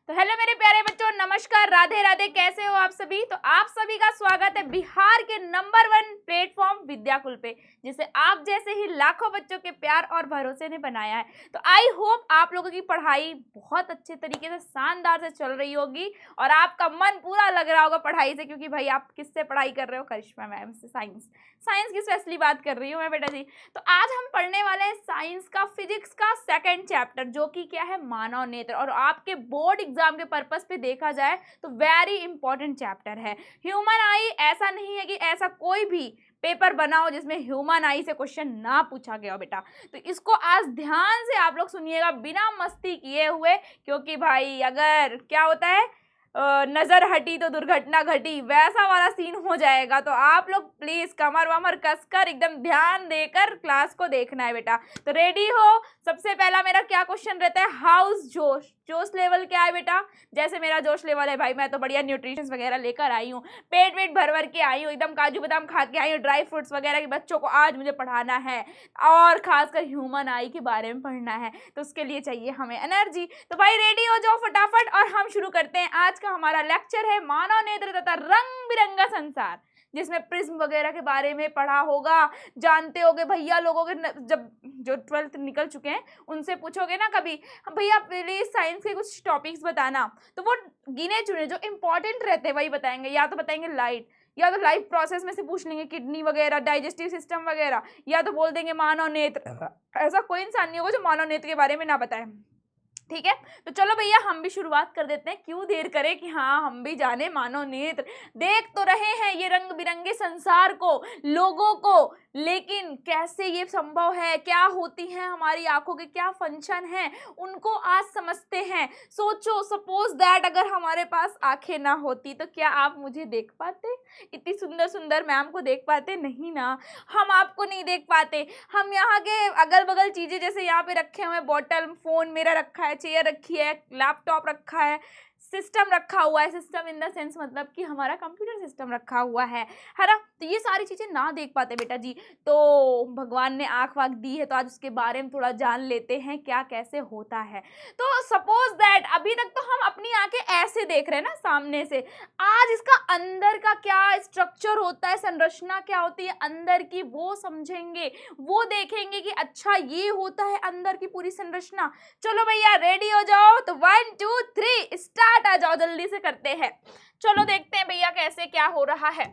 तो हेलो मेरे प्यारे बच्चों, नमस्कार, राधे राधे। कैसे हो आप सभी? तो आप सभी का स्वागत है बिहार के नंबर 1 प्लेटफॉर्म विद्याकुल पे, जिसे आप जैसे ही लाखों बच्चों के प्यार और भरोसे ने बनाया है। तो आई होप आप लोगों की पढ़ाई बहुत अच्छे तरीके से, शानदार से चल रही होगी और आपका मन पूरा लग रहा होगा पढ़ाई से, क्योंकि भाई आप किससे पढ़ाई कर रहे हो? करिश्मा मैम से। साइंस की स्पेशली बात कर रही हूँ मैं बेटा जी। तो आज हम पढ़ने वाले हैं साइंस का फिजिक्स का सेकंड चैप्टर, जो कि क्या है, मानव नेत्र। और आपके बोर्ड एग्जाम के पर्पस पे देखा जाए तो वेरी इंपॉर्टेंट चैप्टर है। ह्यूमन आई, ऐसा नहीं है कि ऐसा कोई भी पेपर बनाओ जिसमें ह्यूमन आई से क्वेश्चन ना पूछा गया हो बेटा। तो इसको आज ध्यान से आप लोग सुनिएगा, बिना मस्ती किए हुए, क्योंकि भाई अगर क्या होता है, नजर हटी तो दुर्घटना घटी, वैसा वाला सीन हो जाएगा। तो आप लोग प्लीज कमर वमर कसकर एकदम ध्यान देकर क्लास को देखना है बेटा। तो रेडी हो? सबसे पहला मेरा क्या क्वेश्चन रहता है, हाउस जोश। जोश लेवल क्या है बेटा? जैसे मेरा जोश लेवल है भाई, मैं तो बढ़िया न्यूट्रिशन वगैरह लेकर आई हूँ, पेट वेट भर भर के आई हूँ, एकदम काजू बादाम खा के आई हूँ, ड्राई फ्रूट्स वगैरह के बच्चों को आज मुझे पढ़ाना है और खासकर ह्यूमन आई के बारे में पढ़ना है। तो उसके लिए चाहिए हमें एनर्जी। तो भाई रेडी हो जाओ फटाफट और हम शुरू करते हैं। आज का हमारा लेक्चर है मानव नेत्र तथा रंग बिरंगा संसार, जिसमें प्रिज्म वगैरह के बारे में पढ़ा होगा। जानते होगे भैया लोगों के, जब जो 12th निकल चुके हैं उनसे पूछोगे ना कभी, भैया प्लीज साइंस के कुछ टॉपिक्स बताना, तो वो गिने चुने जो इंपॉर्टेंट रहते हैं वही बताएंगे। या तो बताएंगे लाइट, या तो लाइफ प्रोसेस में से पूछ लेंगे, किडनी वगैरह, डाइजेस्टिव सिस्टम वगैरह, या तो बोल देंगे मानव नेत्र। ऐसा कोई इंसान नहीं होगा जो मानव नेत्र के बारे में ना बताए। ठीक है, तो चलो भैया हम भी शुरुआत कर देते हैं, क्यों देर करें कि हाँ हम भी जाने मानव नेत्र। देख तो रहे हैं ये रंग बिरंगे संसार को, लोगों को, लेकिन कैसे ये संभव है, क्या होती है हमारी आंखों के, क्या फंक्शन है, उनको आज समझते हैं। सोचो, सपोज दैट अगर हमारे पास आंखें ना होती तो क्या आप मुझे देख पाते? इतनी सुंदर सुंदर मैम को देख पाते? नहीं ना, हम आपको नहीं देख पाते। हम यहाँ के अगल बगल चीजें, जैसे यहाँ पे रखे हुए बॉटल, फोन मेरा रखा है, चेयर रखी है, लैपटॉप रखा है, सिस्टम रखा हुआ है। सिस्टम इन द सेंस मतलब कि हमारा कंप्यूटर सिस्टम रखा हुआ है ना। तो ये सारी चीजें ना देख पाते बेटा जी। तो भगवान ने आंख वाख दी है, तो आज उसके बारे में थोड़ा जान लेते हैं क्या कैसे होता है। तो सपोज दैट अभी तक तो हम अपनी आंखें ऐसे देख रहे हैं ना सामने से, आज इसका अंदर का क्या स्ट्रक्चर होता है, संरचना क्या होती है अंदर की, वो समझेंगे, वो देखेंगे कि अच्छा ये होता है अंदर की पूरी संरचना। चलो भैया रेडी हो जाओ, तो 1 2 3 स्टार्ट। आ जाओ, जल्दी से करते हैं। चलो देखते हैं भैया कैसे क्या हो रहा है।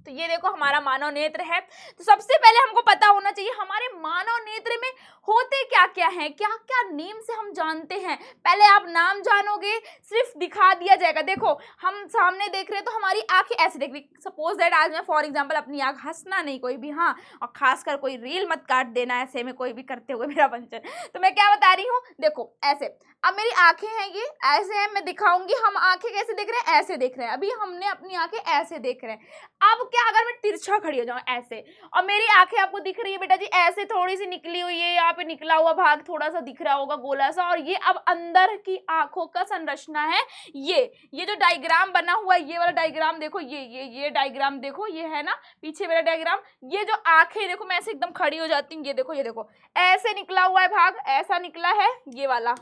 तो ये देखो हमारा मानव नेत्र है। तो सबसे पहले हमको पता होना चाहिए हमारे मानव नेत्र में होते क्या क्या है, क्या क्या नेम से हम जानते हैं। पहले आप नाम जानोगे, सिर्फ दिखा दिया जाएगा। देखो हम सामने देख रहे हैं तो हमारी आंखें ऐसे देख रही। सपोज दैट आज मैं फॉर एग्जांपल अपनी आंख, हंसना नहीं कोई भी, हाँ, और खासकर कोई रील मत काट देना ऐसे में कोई भी करते हुए मेरा फंक्शन। तो मैं क्या बता रही हूँ, देखो ऐसे, अब मेरी आंखें हैं ये ऐसे हैं, मैं दिखाऊंगी। हम आंखें कैसे देख रहे हैं? ऐसे देख रहे हैं। अभी हमने अपनी आंखें ऐसे देख रहे हैं। अब क्या, अगर मैं तिरछा खड़ी हो जाऊं ऐसे, और मेरी आंखें आपको दिख रही है बेटा जी ऐसे, थोड़ी सी निकली हुई है, यहाँ पे निकला हुआ भाग थोड़ा सा दिख रहा होगा गोला सा, और ये अब अंदर की आंखों का संरचना है। ये जो डायग्राम बना हुआ है, ये वाला डायग्राम देखो, ये डायग्राम देखो, ये है ना पीछे वाला डायग्राम। ये जो आंखें देखो, मैं ऐसे एकदम खड़ी हो जाती हूँ, ये देखो ऐसे निकला हुआ है भाग, ऐसा निकला है ये वाला,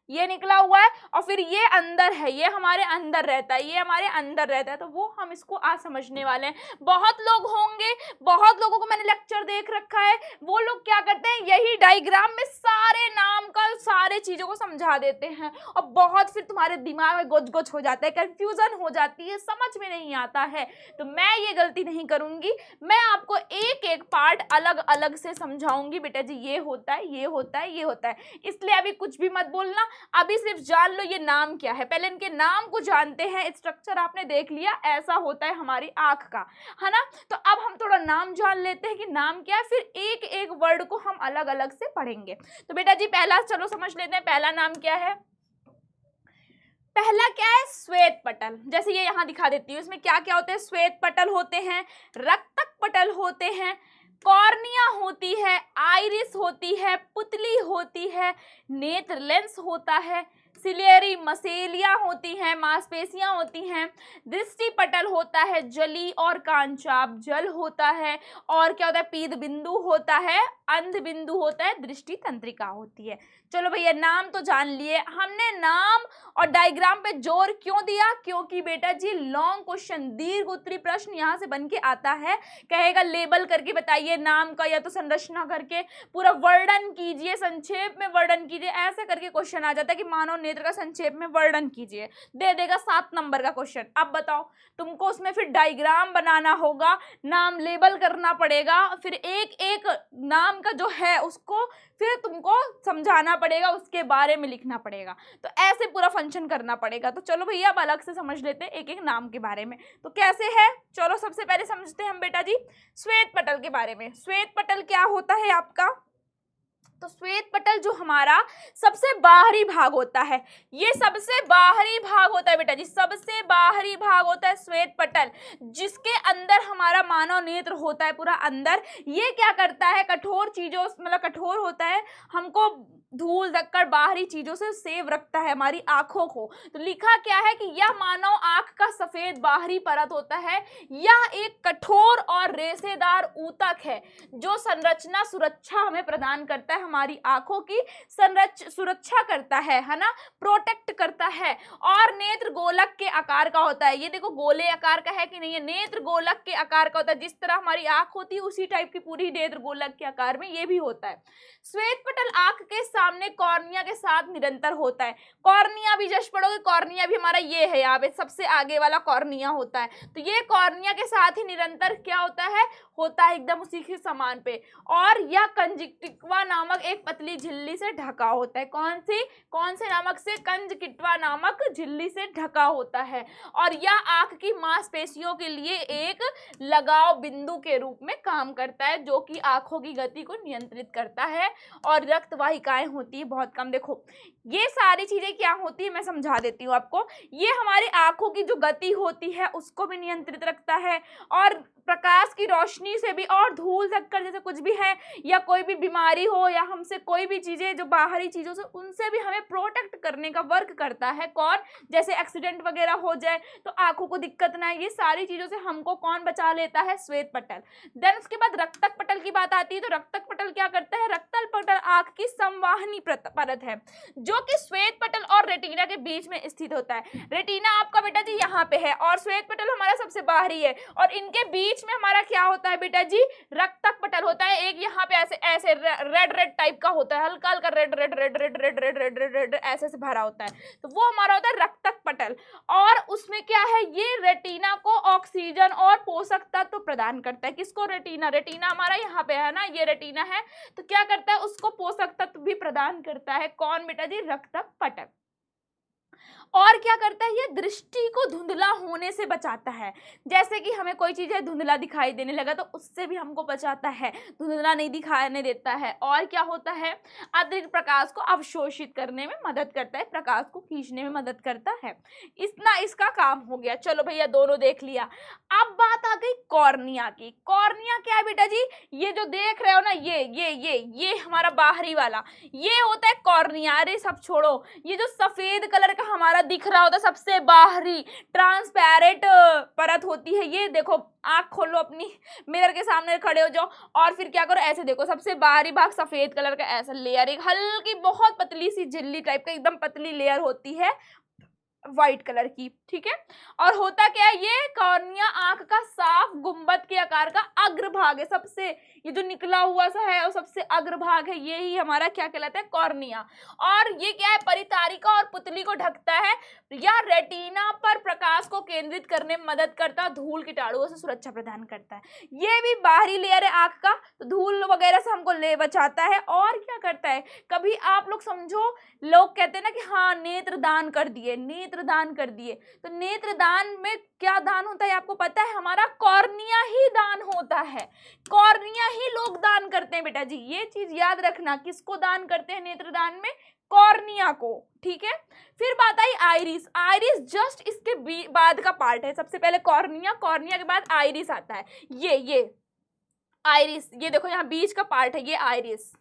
ये निकला हुआ है, और फिर ये अंदर है, ये हमारे अंदर रहता है, ये हमारे अंदर रहता है। तो वो हम इसको आज समझने वाले हैं। बहुत लोग होंगे, बहुत लोगों को मैंने लेक्चर देख रखा है, वो लोग क्या करते हैं, यही डायग्राम में सारे नाम का, सारे चीजों को समझा देते हैं, और बहुत फिर तुम्हारे दिमाग में गोच गोच हो जाता है, कंफ्यूजन हो जाती है, समझ में नहीं आता है। तो मैं ये गलती नहीं करूंगी, मैं आपको एक एक पार्ट अलग अलग से समझाऊंगी बेटा जी, ये होता है, ये होता है, ये होता है। इसलिए अभी कुछ भी मत बोलना, अभी सिर्फ जान लो ये नाम क्या है। पहले इनके नाम को जानते हैं, स्ट्रक्चर आपने देख लिया, ऐसा होता है हमारी आंख का, है ना। तो अब हम थोड़ा नाम जान लेते हैं कि नाम क्या है, फिर एक एक वर्ड को हम अलग अलग से पढ़ेंगे। तो बेटा जी पहला चलो समझ लेते हैं, पहला नाम क्या है। पहला क्या है, श्वेत पटल। जैसे ये यहाँ दिखा देती हूँ, इसमें क्या क्या होते हैं, श्वेत पटल होते हैं, रक्तक पटल होते हैं, कॉर्निया होती है, आइरिस होती है, पुतली होती है, नेत्र लेंस होता है, सिलियरी मसेलिया होती हैं, मांसपेशियां होती हैं, दृष्टि पटल होता है, जली और कांचाप जल होता है, और क्या होता है, पीद बिंदु होता है, अंध बिंदु होता है, दृष्टि तंत्रिका होती है। चलो भैया नाम तो जान लिए, हमने नाम और डायग्राम पे जोर क्यों दिया, क्योंकि बेटा जी लॉन्ग क्वेश्चन, दीर्घ उत्तरी प्रश्न यहाँ से बन के आता है। कहेगा लेबल करके बताइए नाम का, या तो संरचना करके पूरा वर्णन कीजिए, संक्षेप में वर्णन कीजिए, ऐसा करके क्वेश्चन आ जाता है कि मानव नेत्र का संक्षेप में वर्णन कीजिए, दे देगा 7 नंबर का क्वेश्चन। अब बताओ तुमको उसमें फिर डायग्राम बनाना होगा, नाम लेबल करना पड़ेगा, फिर एक एक नाम का जो है उसको फिर तुमको समझाना पड़ेगा, उसके बारे में लिखना पड़ेगा, तो ऐसे पूरा फंक्शन करना पड़ेगा। तो चलो भैया अब अलग से समझ लेते हैं एक एक नाम के बारे में। तो कैसे है, चलो सबसे पहले समझते हैं हम बेटा जी श्वेत पटल के बारे में। श्वेत पटल क्या होता है आपका, तो श्वेत पटल जो हमारा सबसे बाहरी भाग होता है, ये सबसे बाहरी भाग होता है बेटा जी, सबसे बाहरी भाग होता है श्वेत पटल, जिसके अंदर हमारा मानव नेत्र होता है पूरा अंदर। ये क्या करता है, कठोर चीजों मतलब कठोर होता है, हमको धूल धक्कड़ बाहरी चीजों से सेव रखता है हमारी आंखों को। तो लिखा क्या है कि यह मानव आंख का सफेद बाहरी परत होता है, यह एक कठोर और रेशेदार ऊतक है जो संरचना सुरक्षा हमें प्रदान करता है, हमारी आंखों की सुरक्षा करता है ना, प्रोटेक्ट करता है। और नेत्र गोलक के आकार का होता है, ये देखो गोले आकार का है कि नहीं है, नेत्र गोलक के आकार का होता है, जिस तरह हमारी आंख होती है उसी टाइप की पूरी नेत्र गोलक के आकार में ये भी होता है। श्वेत पटल आंख के सामने कॉर्निया के साथ निरंतर होता है। कॉर्निया भी जस्ट पढ़ोगे, कॉर्निया भी हमारा ये है, यहाँ पे सबसे आगे वाला कॉर्निया होता है, तो ये कॉर्निया के साथ ही निरंतर क्या होता है एकदम उसी के समान पे। और यह कंजक्टिवा नामक एक पतली झिल्ली से ढका होता है, कौन से नामक से, कंजक्टिवा नामक झिल्ली से ढका होता है। और यह आंख की मांसपेशियों के लिए एक लगाव बिंदु के रूप में काम करता है, जो कि आंखों की गति को नियंत्रित करता है। और रक्त वाहिकाएं होती है बहुत कम। देखो ये सारी चीजें क्या होती है मैं समझा देती हूँ आपको। ये हमारी आंखों की जो गति होती है उसको भी नियंत्रित रखता है, और प्रकाश की रोशनी से भी, और धूल धक्कड़ जैसे कुछ भी है, या कोई भी बीमारी हो, या हमसे कोई भी चीजें जो बाहरी चीजों से, उनसे भी हमें प्रोटेक्ट करने का वर्क करता है। कौन, जैसे एक्सीडेंट वगैरह हो जाए तो आंखों को दिक्कत ना है, ये सारी चीजों से हमको कौन बचा लेता है, श्वेत पटल। देन उसके बाद रक्तक पटल की बात आती है, तो रक्तक पटल क्या करता है, रक्तक पटल आंख की संवाहनी परत है, जो कि श्वेत पटल और रेटिना के बीच में स्थित होता है। रेटिना आपका बेटा जी यहाँ पे है, और श्वेत पटल हमारा सबसे बाहरी है, और इनके बीच में हमारा क्या होता है बेटा जी, रक्तक पटल होता है। एक यहाँ पे ऐसे ऐसे रेड रेड टाइप का होता है, हल्का हल्का red red red red red red red red red ऐसे से भरा होता है, तो वो हमारा होता है रक्तक पटल। और उसमें क्या है, ये रेटिना को ऑक्सीजन और पोषक तत्व प्रदान करता है। किसको, रेटिना, रेटिना हमारा यहाँ पे है ना, ये रेटिना है, तो क्या करता है, उसको पोषक तत्व भी प्रदान करता है। कौन बेटा जी, रक्तक पटल। और क्या करता है, ये दृष्टि को धुंधला होने से बचाता है, जैसे कि हमें कोई चीज है धुंधला दिखाई देने लगा तो उससे भी हमको बचाता है, धुंधला नहीं दिखाने देता है। और क्या होता है, अतिरिक्त प्रकाश को अवशोषित करने में मदद करता है, प्रकाश को खींचने में मदद करता है। इतना इसका काम हो गया। चलो भैया दोनों देख लिया। अब बात आ गई कॉर्निया की। कॉर्निया क्या है बेटा जी, ये जो देख रहे हो ना, ये हमारा बाहरी वाला ये होता है कॉर्निया। अरे सब छोड़ो, ये जो सफेद कलर का हमारा दिख रहा होता है सबसे बाहरी ट्रांसपेरेंट परत होती है, ये देखो, आंख खोलो अपनी, मिरर के सामने खड़े हो जाओ, और फिर क्या करो, ऐसे देखो, सबसे बाहरी भाग सफेद कलर का ऐसा लेयर, एक हल्की बहुत पतली सी झिल्ली टाइप का एकदम पतली लेयर होती है व्हाइट कलर की, ठीक है। और होता क्या है, ये कॉर्निया आंख का साफ गुंबद के आकार का अग्रभाग है, सबसे ये जो निकला हुआ सा है और सबसे अग्रभाग है, ये ही हमारा क्या कहलाता है, कॉर्निया। और ये क्या है, परितारिका और पुतली को ढकता है, या रेटिना पर प्रकाश को केंद्रित करने में मदद करता है, धूल कीटाणुओं से सुरक्षा प्रदान करता है। ये भी बाहरी लेयर है आंख का, तो धूल वगैरह से हमको ले बचाता है। और क्या करता है, कभी आप लोग समझो, लोग कहते हैं ना कि हाँ नेत्र दान कर दिए, नेत्र दान कर दिए, तो नेत्र दान में क्या दान होता है आपको पता है, हमारा कॉर्निया ही दान होता है, कॉर्निया ही लोग दान करते हैं बेटा जी, ये चीज याद रखना। किसको दान करते हैं नेत्र दान में, कॉर्निया को, ठीक है। फिर बात आई आइरिस। आइरिस जस्ट इसके बाद का पार्ट है, सबसे पहले कॉर्निया, कॉर्निया के बाद आइरिस आता है। ये आइरिस, ये देखो यहाँ बीच का पार्ट है, ये आइरिस।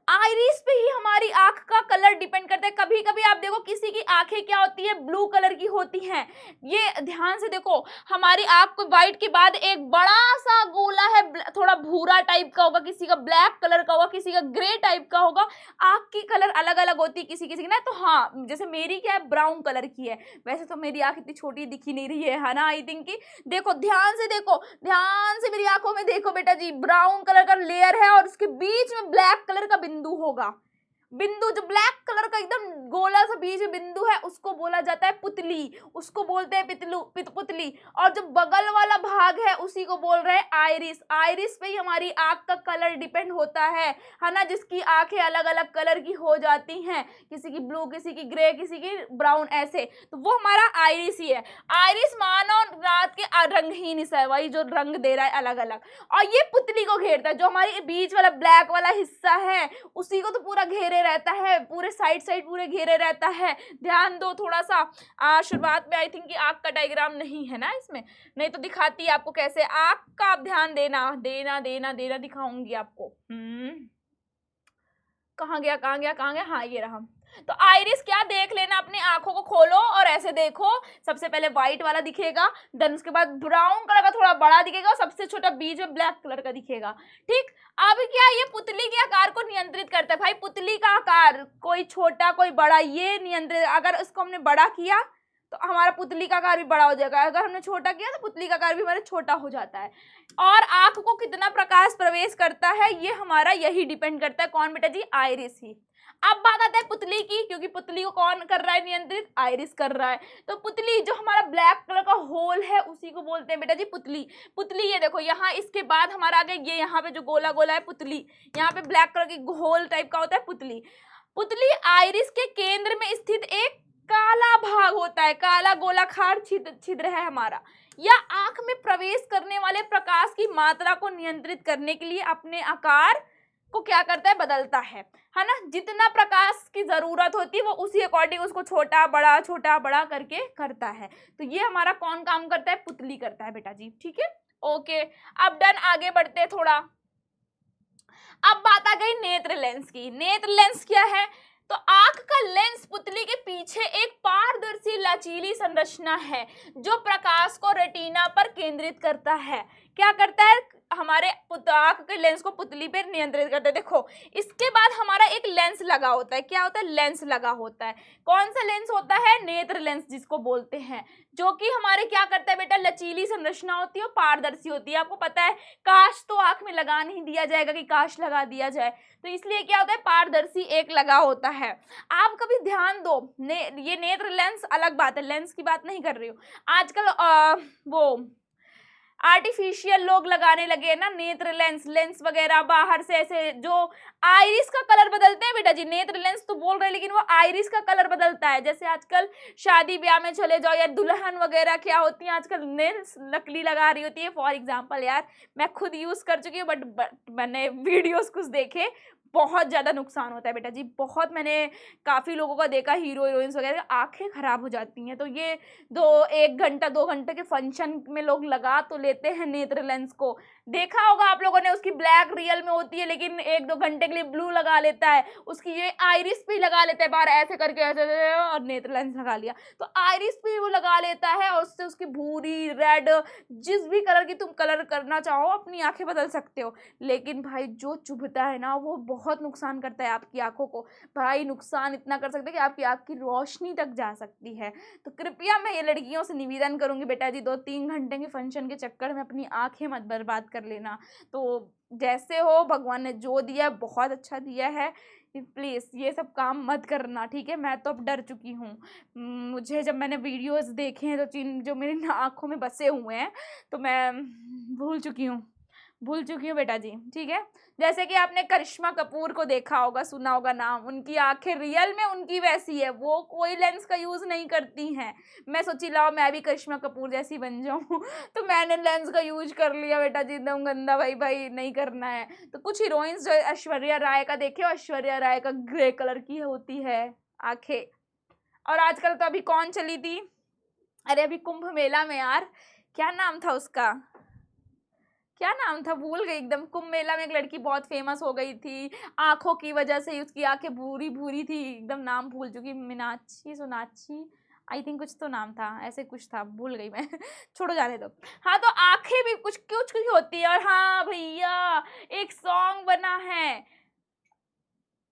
आइरिस पे ही हमारी आंख का कलर डिपेंड करता है। कभी कभी आप देखो किसी की आंखें क्या होती है, ब्लू कलर की होती हैं। ये ध्यान से देखो, हमारी आंख को व्हाइट के बाद एक बड़ा सा गोला है, थोड़ा भूरा टाइप का होगा, किसी का ब्लैक कलर का होगा, किसी का ग्रे टाइप का होगा। आंख की कलर अलग अलग होती है किसी किसी की ना। तो हाँ, जैसे मेरी क्या है, ब्राउन कलर की है। वैसे तो मेरी आंख इतनी छोटी दिख ही नहीं रही है ना, आई थिंक कि देखो ध्यान से देखो, ध्यान से मेरी आंखों में देखो बेटा जी, ब्राउन कलर का लेयर है और उसके बीच में ब्लैक कलर का बिंदु होगा। बिंदु जो ब्लैक कलर का एकदम गोला सा बीच में बिंदु है, उसको बोला जाता है पुतली, उसको बोलते हैं पुतली। और जो बगल वाला भाग है उसी को बोल रहे हैं आइरिस। आइरिस पे ही हमारी आंख का कलर डिपेंड होता है ना। जिसकी आंखें अलग अलग कलर की हो जाती हैं, किसी की ब्लू, किसी की ग्रे, किसी की ब्राउन, ऐसे, तो वो हमारा आइरिस ही है। आइरिस मानो रात के रंगहीन हिस्सा है, वही जो रंग दे रहा है अलग अलग। और ये पुतली को घेरता है, जो हमारी बीच वाला ब्लैक वाला हिस्सा है उसी को तो पूरा घेरे रहता है, पूरे साइड साइड पूरे घेरे रहता है। ध्यान दो थोड़ा सा, शुरुआत में आई थिंक कि आंख का डायग्राम नहीं है ना इसमें, नहीं तो दिखाती है आपको कैसे। आंख का आप ध्यान देना देना देना देना, दिखाऊंगी आपको। कहाँ गया कहाँ गया कहाँ गया, हाँ ये रहा। तो आइरिस क्या, देख लेना, अपनी आंखों को खोलो और ऐसे देखो। सबसे पहले व्हाइट वाला दिखेगा, देन उसके बाद ब्राउन कलर का थोड़ा बड़ा दिखेगा और सबसे छोटा बीच में ब्लैक कलर का दिखेगा। ठीक, अब क्या ये पुतली के आकार को नियंत्रित करता है। भाई पुतली का आकार कोई छोटा कोई बड़ा, ये नियंत्रित, अगर इसको हमने बड़ा किया तो हमारा पुतली का आकार भी बड़ा हो जाएगा, अगर हमने छोटा किया तो पुतली का आकार भी हमारा छोटा हो जाता है। और आंख को कितना प्रकाश प्रवेश करता है ये हमारा यही डिपेंड करता है, कौन बेटा जी, आइरिस ही। अब बात आता है पुतली की, क्योंकि पुतली को कौन कर रहा है नियंत्रित, आइरिस कर रहा है। तो पुतली, जो हमारा ब्लैक कलर का होल है उसी को बोलते हैं बेटा जी पुतली। पुतली ये देखो यहाँ, इसके बाद हमारा आगे ये यहाँ पे जो गोला गोला है पुतली, यहाँ पे ब्लैक कलर की होल टाइप का होता है पुतली। पुतली आइरिस के केंद्र में स्थित एक काला भाग होता है, काला गोलाकार छिद्र है हमारा। या आंख में प्रवेश करने वाले प्रकाश की मात्रा को नियंत्रित करने के लिए अपने आकार को क्या करता है, बदलता है ना। जितना प्रकाश की जरूरत होती है वो उसी अकॉर्डिंग उसको छोटा बड़ा करके करता है। तो ये हमारा कौन काम करता है, पुतली करता है बेटा जी। ठीक है, ओके, अब डन, आगे बढ़ते हैं थोड़ा। अब बात आ गई नेत्र लेंस की। नेत्र लेंस क्या है, तो आंख का लेंस पुतली के पीछे एक पारदर्शी लचीली संरचना है जो प्रकाश को रेटिना पर केंद्रित करता है। क्या करता है, हमारे आंख के लेंस को पुतली पर नियंत्रित करता है। देखो इसके बाद हमारा एक लेंस लगा होता है, क्या होता है, लेंस लगा होता है। कौन सा लेंस होता है, नेत्र लेंस जिसको बोलते हैं, जो कि हमारे क्या करता है बेटा, लचीली संरचना होती है, पारदर्शी होती है। आपको पता है कांच तो आंख में लगा नहीं दिया जाएगा कि कांच लगा दिया जाए, तो इसलिए क्या होता है, पारदर्शी एक लगा होता है। आप कभी ध्यान दो, ये नेत्र लेंस अलग बात है, लेंस की बात नहीं कर रही हूँ। आजकल वो आर्टिफिशियल लोग लगाने लगे ना नेत्र लेंस वगैरह बाहर से, ऐसे जो आइरिस का कलर बदलते हैं बेटा जी। नेत्र लेंस तो बोल रहे हैं लेकिन वो आइरिस का कलर बदलता है। जैसे आजकल शादी ब्याह में चले जाओ या दुल्हन वगैरह क्या होती है आजकल, नेल्स नकली लगा रही होती है। फॉर एग्जांपल यार, मैं खुद यूज कर चुकी हूँ, बट मैंने वीडियोस कुछ देखे, बहुत ज़्यादा नुकसान होता है बेटा जी, बहुत। मैंने काफ़ी लोगों का देखा, हीरो हीरोइंस वगैरह आंखें खराब हो जाती हैं। तो ये 1 घंटा 2 घंटे के फंक्शन में लोग लगा तो लेते हैं नेत्र लेंस को, देखा होगा आप लोगों ने, उसकी ब्लैक रियल में होती है लेकिन 1-2 घंटे के लिए ब्लू लगा लेता है, उसकी ये आइरिस पे लगा लेता है, बाहर ऐसे करके ऐसे और नेत्र लेंस लगा लिया। तो आइरिस पे वो लगा लेता है और उससे उसकी भूरी, रेड, जिस भी कलर की तुम कलर करना चाहो अपनी आंखें बदल सकते हो। लेकिन भाई जो चुभता है ना वो बहुत नुकसान करता है आपकी आंखों को। भाई नुकसान इतना कर सकते हैं कि आपकी आंख की रोशनी तक जा सकती है। तो कृपया मैं ये लड़कियों से निवेदन करूंगी बेटा जी, 2-3 घंटे के फंक्शन के चक्कर में अपनी आंखें मत बर्बाद कर लेना। तो जैसे हो, भगवान ने जो दिया बहुत अच्छा दिया है, प्लीज़ ये सब काम मत करना, ठीक है। मैं तो अब डर चुकी हूँ, मुझे जब मैंने वीडियोस देखे हैं तो जो मेरी आंखों में बसे हुए हैं तो मैं भूल चुकी हूँ बेटा जी, ठीक है। जैसे कि आपने करिश्मा कपूर को देखा होगा, सुना होगा नाम, उनकी आंखें रियल में उनकी वैसी है, वो कोई लेंस का यूज़ नहीं करती हैं। मैं सोची लाओ मैं भी करिश्मा कपूर जैसी बन जाऊँ तो मैंने लेंस का यूज कर लिया बेटा जी, एकदम गंदा। भाई नहीं करना है। तो कुछ हीरोइंस जो ऐश्वर्या राय का देखे, ऐश्वर्या राय का ग्रे कलर की होती है आंखें। और आजकल तो अभी कौन चली थी, अरे अभी कुंभ मेला में यार, क्या नाम था उसका, क्या नाम था, भूल गई एकदम। कुंभ मेला में एक लड़की बहुत फेमस हो गई थी आंखों की वजह से, उसकी आंखें भूरी भूरी थी एकदम, नाम भूल चुकी, मीनाक्षी सोनाक्षी आई थिंक, कुछ तो नाम था, ऐसे कुछ था, भूल गई मैं छोड़ो, जाने दो। हाँ, तो आंखें भी कुछ कुछ कुछ होती है। और हाँ भैया, एक सॉन्ग बना है,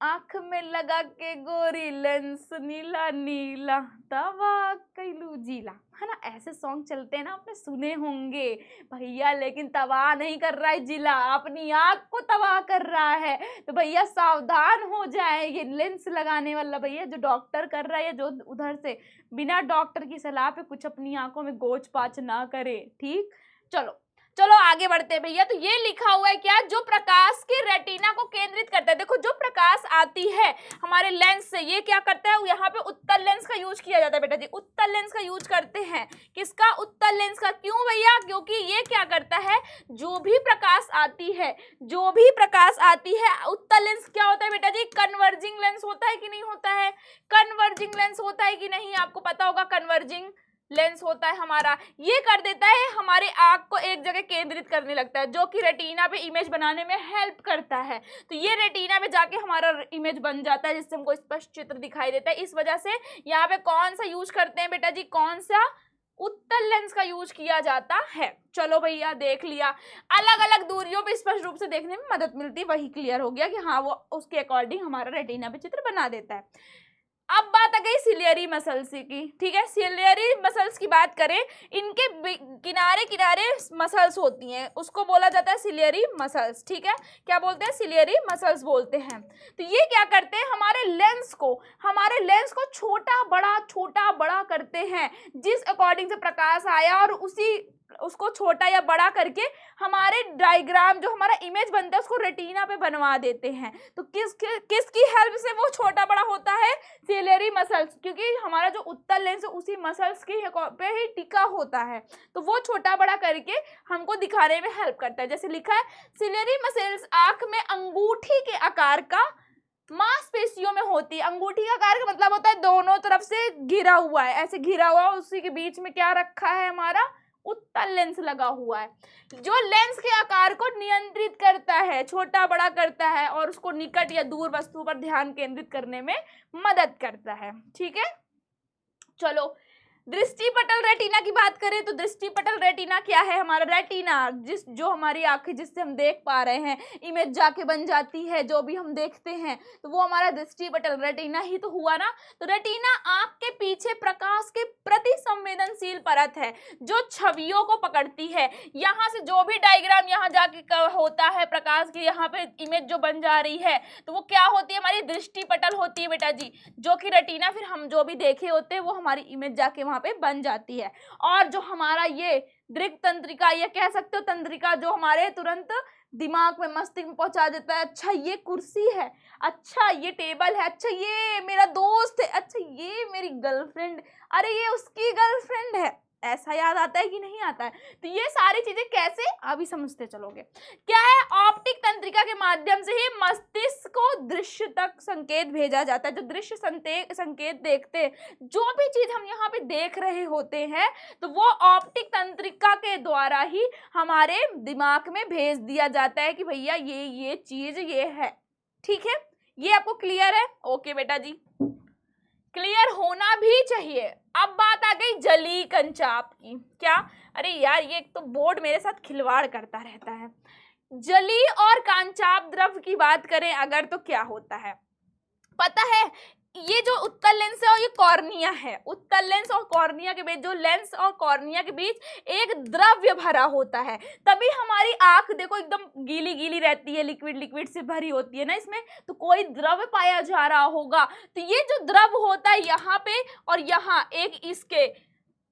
आंख में लगा के गोरी लेंस नीला नीला तवा कैलू जीला, है ना, ऐसे सॉन्ग चलते हैं ना, आपने सुने होंगे भैया। लेकिन तबाह नहीं कर रहा है जिला, अपनी आंख को तबाह कर रहा है। तो भैया सावधान हो जाए, ये लेंस लगाने वाला भैया जो डॉक्टर कर रहा है, जो उधर से बिना डॉक्टर की सलाह पे कुछ अपनी आंखों में गोच पाच ना करे, ठीक। चलो चलो आगे बढ़ते हैं भैया। तो ये लिखा हुआ है क्या, जो प्रकाश की रेटिना को केंद्रित करता है। देखो, जो प्रकाश आती है हमारे लेंस से, ये क्या करता है, यहाँ पे उत्तल लेंस का यूज किया जाता है बेटा जी, उत्तल लेंस का यूज करते हैं। किसका, उत्तल लेंस का। क्यों भैया, क्योंकि ये क्या करता है, जो भी प्रकाश आती है, जो भी प्रकाश आती है, उत्तल लेंस क्या होता है बेटा जी, कन्वर्जिंग लेंस होता है कि नहीं होता है, कन्वर्जिंग लेंस होता है कि नहीं, आपको पता होगा कन्वर्जिंग लेंस होता है हमारा। ये कर देता है हमारे आंख को एक जगह केंद्रित करने लगता है, जो कि रेटिना पे इमेज बनाने में हेल्प करता है। तो ये रेटिना पे जाके हमारा इमेज बन जाता है, जिससे हमको स्पष्ट चित्र दिखाई देता है। इस वजह से यहाँ पे कौन सा यूज करते हैं बेटा जी, कौन सा, उत्तल लेंस का यूज किया जाता है। चलो भैया देख लिया, अलग अलग दूरियों पे स्पष्ट रूप से देखने में मदद मिलती है, वही क्लियर हो गया कि हाँ वो उसके अकॉर्डिंग हमारा रेटिना पे चित्र बना देता है। अब बात आ गई सिलियरी मसल्स की, ठीक है। सिलियरी मसल्स की बात करें, इनके किनारे किनारे मसल्स होती हैं, उसको बोला जाता है सिलियरी मसल्स, ठीक है। क्या बोलते हैं, सिलियरी मसल्स बोलते हैं। तो ये क्या करते हैं, हमारे लेंस को छोटा बड़ा करते हैं, जिस अकॉर्डिंग से प्रकाश आया, और उसको छोटा या बड़ा करके हमारे डायग्राम, जो हमारा इमेज बनता है, उसको रेटिना पे बनवा देते हैं। तो किसकी हेल्प से वो छोटा बड़ा होता है, सिलियरी मसल्स, क्योंकि हमारा जो उत्तल लेंस है उसी मसल्स के पे ही टिका होता है, तो वो छोटा बड़ा करके हमको दिखाने में हेल्प करता है। जैसे लिखा है, सिलियरी मसल्स आंख में अंगूठी के आकार का मांसपेशियों में होती है। अंगूठी का आकार का मतलब होता है दोनों तरफ से घिरा हुआ है, ऐसे घिरा हुआ, उसी के बीच में क्या रखा है, हमारा उत्तल लेंस लगा हुआ है, जो लेंस के आकार को नियंत्रित करता है, छोटा बड़ा करता है, और उसको निकट या दूर वस्तु पर ध्यान केंद्रित करने में मदद करता है, ठीक है। चलो, दृष्टिपटल रेटिना की बात करें तो दृष्टिपटल रेटिना क्या है, हमारा रेटिना, जो हमारी आंखें जिससे हम देख पा रहे हैं, इमेज जाके बन जाती है, जो भी हम देखते हैं, तो वो हमारा दृष्टिपटल रेटिना ही तो हुआ ना। तो रेटिना आंख के पीछे प्रकाश के प्रति संवेदनशील परत है, जो छवियों को पकड़ती है। यहाँ से जो भी डायग्राम यहाँ जाके होता है, प्रकाश की यहाँ पे इमेज जो बन जा रही है, तो वो क्या होती है, हमारी दृष्टिपटल होती है बेटा जी, जो कि रेटिना फिर हम जो भी देखे होते हैं वो हमारी इमेज जाके वहां पे बन जाती है। और जो हमारा ये दृक तंत्रिका, ये कह सकते हो तंत्रिका, जो हमारे तुरंत दिमाग में, मस्तिष्क में पहुंचा देता है, अच्छा ये कुर्सी है, अच्छा ये टेबल है, अच्छा ये मेरा दोस्त है, अच्छा ये मेरी गर्लफ्रेंड, अरे ये उसकी गर्लफ्रेंड है, ऐसा याद आता है कि नहीं आता है। तो ये सारी चीजें कैसे, अभी समझते चलोगे। क्या है, ऑप्टिक तंत्रिका के माध्यम से ही मस्तिष्क को दृश्य तक संकेत भेजा जाता है। जो दृश्य संकेत देखते हैं, जो भी चीज हम यहाँ पे देख रहे होते हैं, तो वो ऑप्टिक तंत्रिका के द्वारा ही हमारे दिमाग में भेज दिया जाता है कि भैया ये चीज ये है, ठीक है। ये आपको क्लियर है, ओके बेटा जी, क्लियर होना भी चाहिए। अब बात आ गई जलीय कंचाप की। क्या, अरे यार ये तो बोर्ड मेरे साथ खिलवाड़ करता रहता है। जलीय और कांचाप द्रव की बात करें अगर, तो क्या होता है पता है, ये जो उत्तल लेंस है और ये कॉर्निया है, उत्तल लेंस और कॉर्निया के बीच, जो लेंस और कॉर्निया के बीच एक द्रव्य भरा होता है, तभी हमारी आंख देखो एकदम गीली गीली रहती है, लिक्विड से भरी होती है ना, इसमें तो कोई द्रव्य पाया जा रहा होगा। तो ये जो द्रव होता है यहाँ पे और यहाँ, एक इसके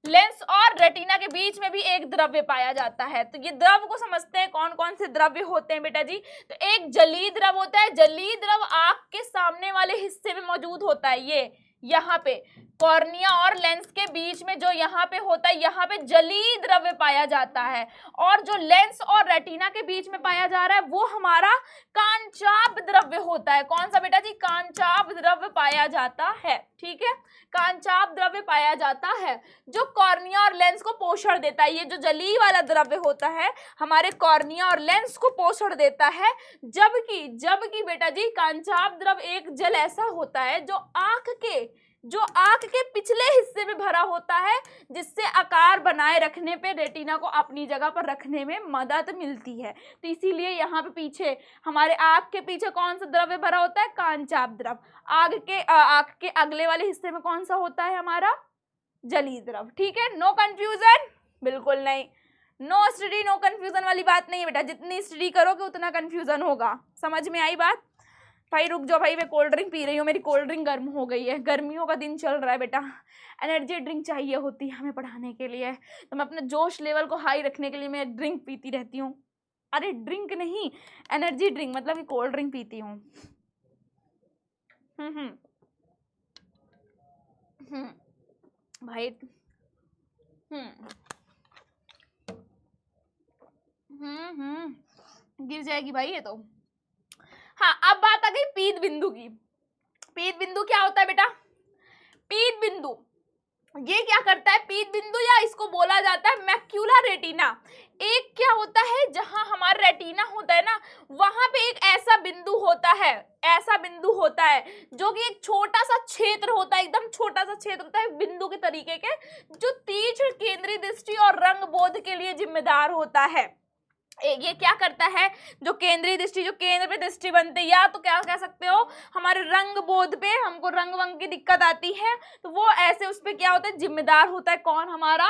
लेंस और रेटिना के बीच में भी एक द्रव्य पाया जाता है। तो ये द्रव को समझते हैं, कौन कौन से द्रव्य होते हैं बेटा जी। तो एक जलीय द्रव होता है, जलीय द्रव आंख के सामने वाले हिस्से में मौजूद होता है, ये यहाँ पे कॉर्निया और लेंस के बीच में जो यहाँ पे होता है, यहाँ पे जलीय द्रव्य पाया जाता है, और जो लेंस और रेटिना के बीच में पाया जा रहा है वो हमारा कांचाभ द्रव्य होता है। कौन सा बेटा जी? कांचाभ द्रव्य पाया जाता है। ठीक है, कांचाभ द्रव्य पाया जाता है जो कॉर्निया और लेंस को पोषण देता है। ये जो जलीय वाला द्रव्य होता है हमारे कॉर्निया और लेंस को पोषण देता है, जबकि बेटा जी कांचाभ द्रव्य एक जल ऐसा होता है जो आंख के पिछले हिस्से में भरा होता है, जिससे आकार बनाए रखने पे रेटिना को अपनी जगह पर रखने में मदद मिलती है। तो इसीलिए यहाँ पे पीछे हमारे आंख के पीछे कौन सा द्रव्य भरा होता है? कांचाभ द्रव्य। आंख के अगले वाले हिस्से में कौन सा होता है? हमारा जलीय द्रव्य। ठीक है, नो कंफ्यूजन? बिल्कुल नहीं, नो स्टडी नो कंफ्यूजन वाली बात नहीं है बेटा। जितनी स्टडी करोगे उतना कंफ्यूजन होगा। समझ में आई बात? भाई रुक जाओ भाई, मैं कोल्ड ड्रिंक पी रही हूँ, मेरी कोल्ड ड्रिंक गर्म हो गई है। गर्मियों का दिन चल रहा है बेटा, एनर्जी ड्रिंक चाहिए होती है हमें पढ़ाने के लिए, तो मैं अपने जोश लेवल को हाई रखने के लिए मैं ड्रिंक पीती रहती हूँ। अरे ड्रिंक नहीं, एनर्जी ड्रिंक, मतलब कोल्ड ड्रिंक पीती हूँ। भाई गिर जाएगी भाई ये तो। हाँ, अब बात आ गई पीत बिंदु की। पीत बिंदु क्या होता है बेटा? पीत बिंदु ये क्या करता है? पीत बिंदु, या इसको बोला जाता है मैक्यूलर रेटिना। एक क्या होता है, जहां हमारा रेटिना होता है ना, वहां पे एक ऐसा बिंदु होता है जो कि एक छोटा सा क्षेत्र होता है, एकदम छोटा सा क्षेत्र होता है बिंदु के तरीके के, जो तीक्ष्ण केंद्रीय दृष्टि और रंग बोध के लिए जिम्मेदार होता है। ये क्या करता है? जो केंद्रीय दृष्टि, जो केंद्र पे दृष्टि बनती है, या तो क्या कह सकते हो, हमारे रंग बोध पे हमको रंग वंग की दिक्कत आती है, तो वो ऐसे उस पे क्या होता है? जिम्मेदार होता है। कौन? हमारा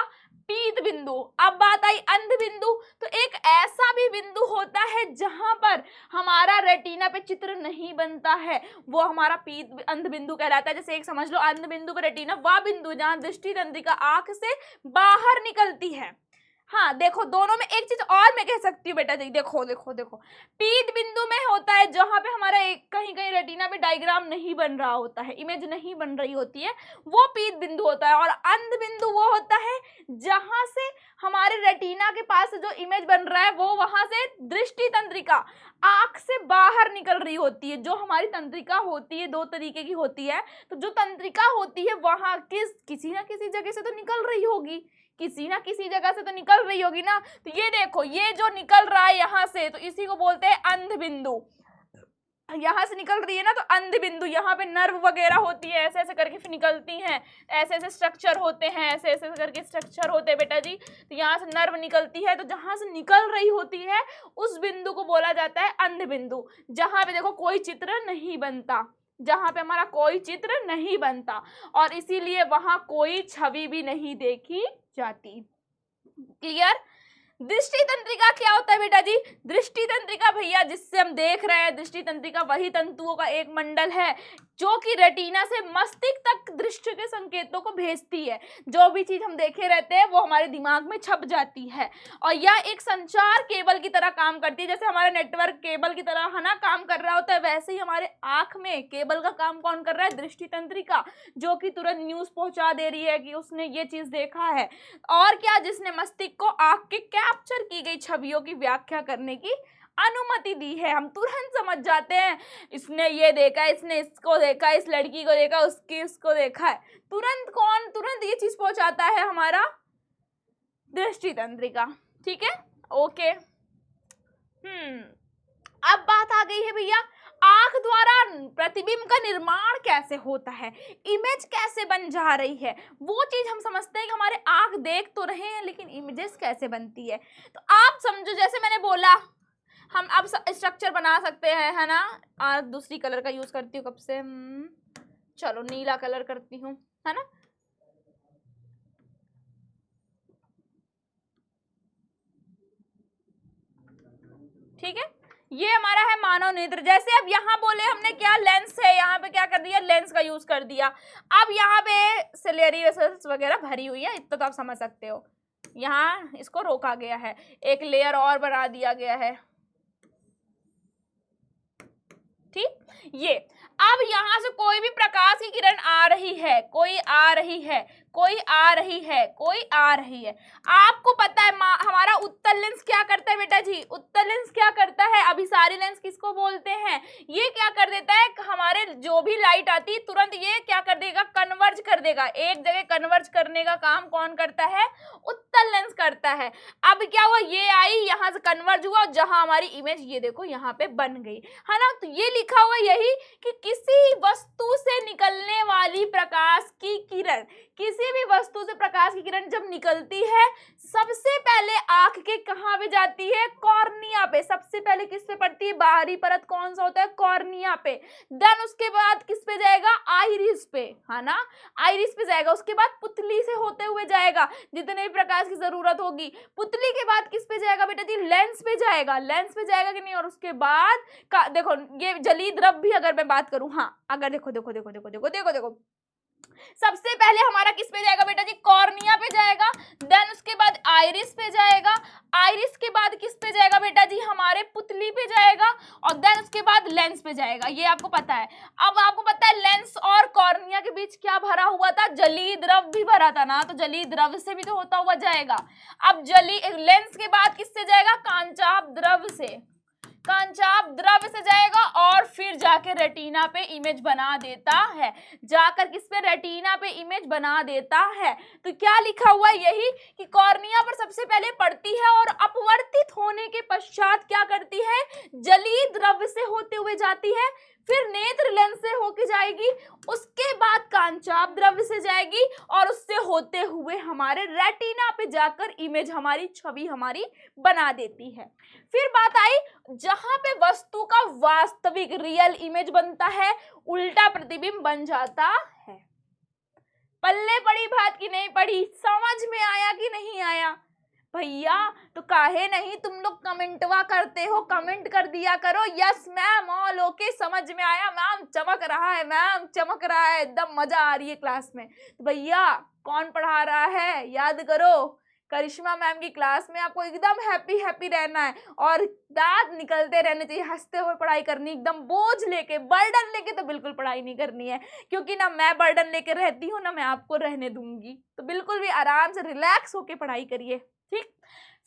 पीत बिंदु। अब बात आई अंध बिंदु। तो एक ऐसा भी बिंदु होता है जहां पर हमारा रेटिना पे चित्र नहीं बनता है, वो हमारा पीत अंध बिंदु कहलाता है। जैसे एक समझ लो, अंध बिंदु पर रेटिना वह बिंदु जहां दृष्टि तंत्रिका आंख से बाहर निकलती है। हाँ देखो, दोनों में एक चीज और मैं कह सकती हूँ बेटा जी, देखो पीत बिंदु में होता है जहां पे हमारा एक कहीं रेटिना पे डायग्राम नहीं बन रहा होता है, इमेज नहीं बन रही होती है, वो पीत बिंदु होता है। और अंध बिंदु वो होता है जहां से हमारे रेटिना के पास जो इमेज बन रहा है वो वहां से दृष्टि तंत्रिका आंख से बाहर निकल रही होती है। जो हमारी तंत्रिका होती है दो तरीके की होती है, तो जो तंत्रिका होती है वहां किसी ना किसी जगह से तो निकल रही होगी, किसी ना किसी जगह से तो निकल रही होगी ना। तो ये देखो, ये जो निकल रहा है यहाँ से, तो इसी को बोलते हैं अंध बिंदु। यहाँ से निकल रही है ना, तो अंध बिंदु। यहाँ पे नर्व वगैरह होती है, ऐसे ऐसे करके फिर निकलती हैं, ऐसे ऐसे स्ट्रक्चर होते हैं, ऐसे ऐसे करके स्ट्रक्चर होते हैं बेटा जी। तो यहाँ से नर्व निकलती है, तो जहाँ से निकल रही होती है उस बिंदु को बोला जाता है अंध बिंदु। जहाँ पे देखो कोई चित्र नहीं बनता, जहां पे हमारा कोई चित्र नहीं बनता, और इसीलिए वहां कोई छवि भी नहीं देखी जाती। क्लियर? दृष्टि तंत्रिका क्या होता है बेटा जी? दृष्टि तंत्रिका भैया जिससे हम देख रहे हैं, दृष्टि तंत्रिका वही तंतुओं का एक मंडल है जो कि रेटिना से मस्तिष्क तक दृष्टि के संकेतों को भेजती है। जो भी चीज हम देखे रहते हैं वो हमारे दिमाग में छप जाती है, और यह एक संचार केबल की तरह काम करती है। जैसे हमारा नेटवर्क केबल की तरह है ना काम कर रहा होता है, वैसे ही हमारे आंख में केबल का काम कौन कर रहा है? दृष्टि तंत्रिका, जो कि तुरंत न्यूज पहुंचा दे रही है कि उसने ये चीज देखा है। और क्या? जिसने मस्तिष्क को आंख के कैप्चर की गई छवियों की व्याख्या करने की अनुमति दी है। हम तुरंत समझ जाते हैं, इसने ये देखा, इसने इसको देखा, इस लड़की को देखा, उसको देखा है। तुरंत ये चीज पहुंचाता है हमारा दृष्टि तंत्रिका। ठीक है, ओके। अब बात आ गई है भैया, आंख द्वारा प्रतिबिंब का निर्माण कैसे होता है, इमेज कैसे बन जा रही है। वो चीज हम समझते हैं कि हमारे आंख देख तो रहे हैं, लेकिन इमेजेस कैसे बनती है। तो आप समझो, जैसे मैंने बोला, हम अब स्ट्रक्चर बना सकते हैं, है ना। और दूसरी कलर का यूज करती हूँ कब से, चलो नीला कलर करती हूँ, है ना। ठीक है, ये हमारा है मानव नेत्र। जैसे अब यहाँ बोले हमने क्या, लेंस है, यहाँ पे क्या कर दिया, लेंस का यूज कर दिया। अब यहाँ पे सिलेरी वेसल्स वगैरह भरी हुई है, इतना तो आप समझ सकते हो। यहाँ इसको रोका गया है, एक लेयर और बना दिया गया है। ठीक, ये अब यहाँ से कोई भी प्रकाश की किरण आ रही है, कोई आ रही है, कोई आ रही है, कोई आ रही है। आपको पता है हमारा उत्तल लेंस क्या करता है बेटा जी? उत्तल लेंस क्या करता है? अभिसारी लेंस किसको बोलते हैं? ये क्या कर देता है, हमारे जो भी लाइट आती है तुरंत ये क्या कर देगा, कन्वर्ज कर देगा। एक जगह कन्वर्ज करने का काम कौन करता है? उत्तल लेंस करता है। अब क्या हुआ, ये आई, यहाँ से कन्वर्ज हुआ, जहां हमारी इमेज ये देखो यहाँ पे बन गई है ना। तो ये लिखा हुआ यही कि किसी वस्तु से निकलने वाली प्रकाश की किरण, किसी भी वस्तु से प्रकाश की किरण जब निकलती है सबसे पहले आंख के कहां पे जाती है? कॉर्निया पे। सबसे पहले किस पे पड़ती है? बाहरी परत कौन सा होता है? कॉर्निया पे। देन उसके बाद किस पे जाएगा? आइरिस पे, है ना, आइरिस पे जाएगा। उसके बाद पुतली से होते हुए जाएगा जितने भी प्रकाश की जरूरत होगी। पुतली के बाद किस पे जाएगा बेटा जी? लेंस पे जाएगा। लेंस पे जाएगा कि नहीं? और उसके बाद देखो ये जलीय द्रव भी अगर मैं बात करूं, हाँ अगर देखो देखो देखो देखो देखो देखो देखो सबसे पहले हमारा किस पे जाएगा बेटा जी? कॉर्निया पे जाएगा। देन उसके बाद आइरिस पे जाएगा। आइरिस के बाद किस पे जाएगा बेटा जी? हमारे पुतली पे जाएगा। और देन उसके बाद लेंस पे जाएगा। ये आपको पता है। अब आपको पता है लेंस और कॉर्निया के बीच क्या भरा हुआ था? जलीय द्रव भी भरा था ना, तो जलीय द्रव से भी तो होता हुआ जाएगा। अब लेंस के बाद किससे जाएगा? कांचाप द्रव से। कांचाप द्रव से जाएगा और फिर जाके रेटिना पे इमेज बना देता है। जाकर किस पे? रेटिना पे इमेज बना देता है। तो क्या लिखा हुआ है? यही कि कॉर्निया पर सबसे पहले पड़ती है और अपवर्तित होने के पश्चात क्या करती है? जलीय द्रव से होते हुए जाती है, फिर नेत्र लेंस से होके जाएगी, उसके बाद कांचाप द्रव से जाएगी और उससे होते हुए हमारे रेटिना पे जाकर इमेज हमारी, छवि हमारी बना देती है। फिर बात आई जहां पे वस्तु का वास्तविक रियल इमेज बनता है, उल्टा प्रतिबिंब बन जाता है। पल्ले पड़ी बात की नहीं पड़ी? समझ में आया कि नहीं आया भैया? तो काहे नहीं तुम लोग कमेंटवा करते हो? कमेंट कर दिया करो यस मैम, ऑल ओके, समझ में आया, मैम चमक रहा है, मैम चमक रहा है, एकदम मजा आ रही है क्लास में। तो भैया कौन पढ़ा रहा है? याद करो, करिश्मा मैम की क्लास में आपको एकदम हैप्पी हैप्पी रहना है और दांत निकलते रहने चाहिए, हंसते हुए पढ़ाई करनी, एकदम बोझ लेके, बर्डन लेके तो बिल्कुल पढ़ाई नहीं करनी है, क्योंकि ना मैं बर्डन लेके रहती हूँ ना मैं आपको रहने दूंगी। तो बिल्कुल भी आराम से रिलैक्स होके पढ़ाई करिए, ठीक।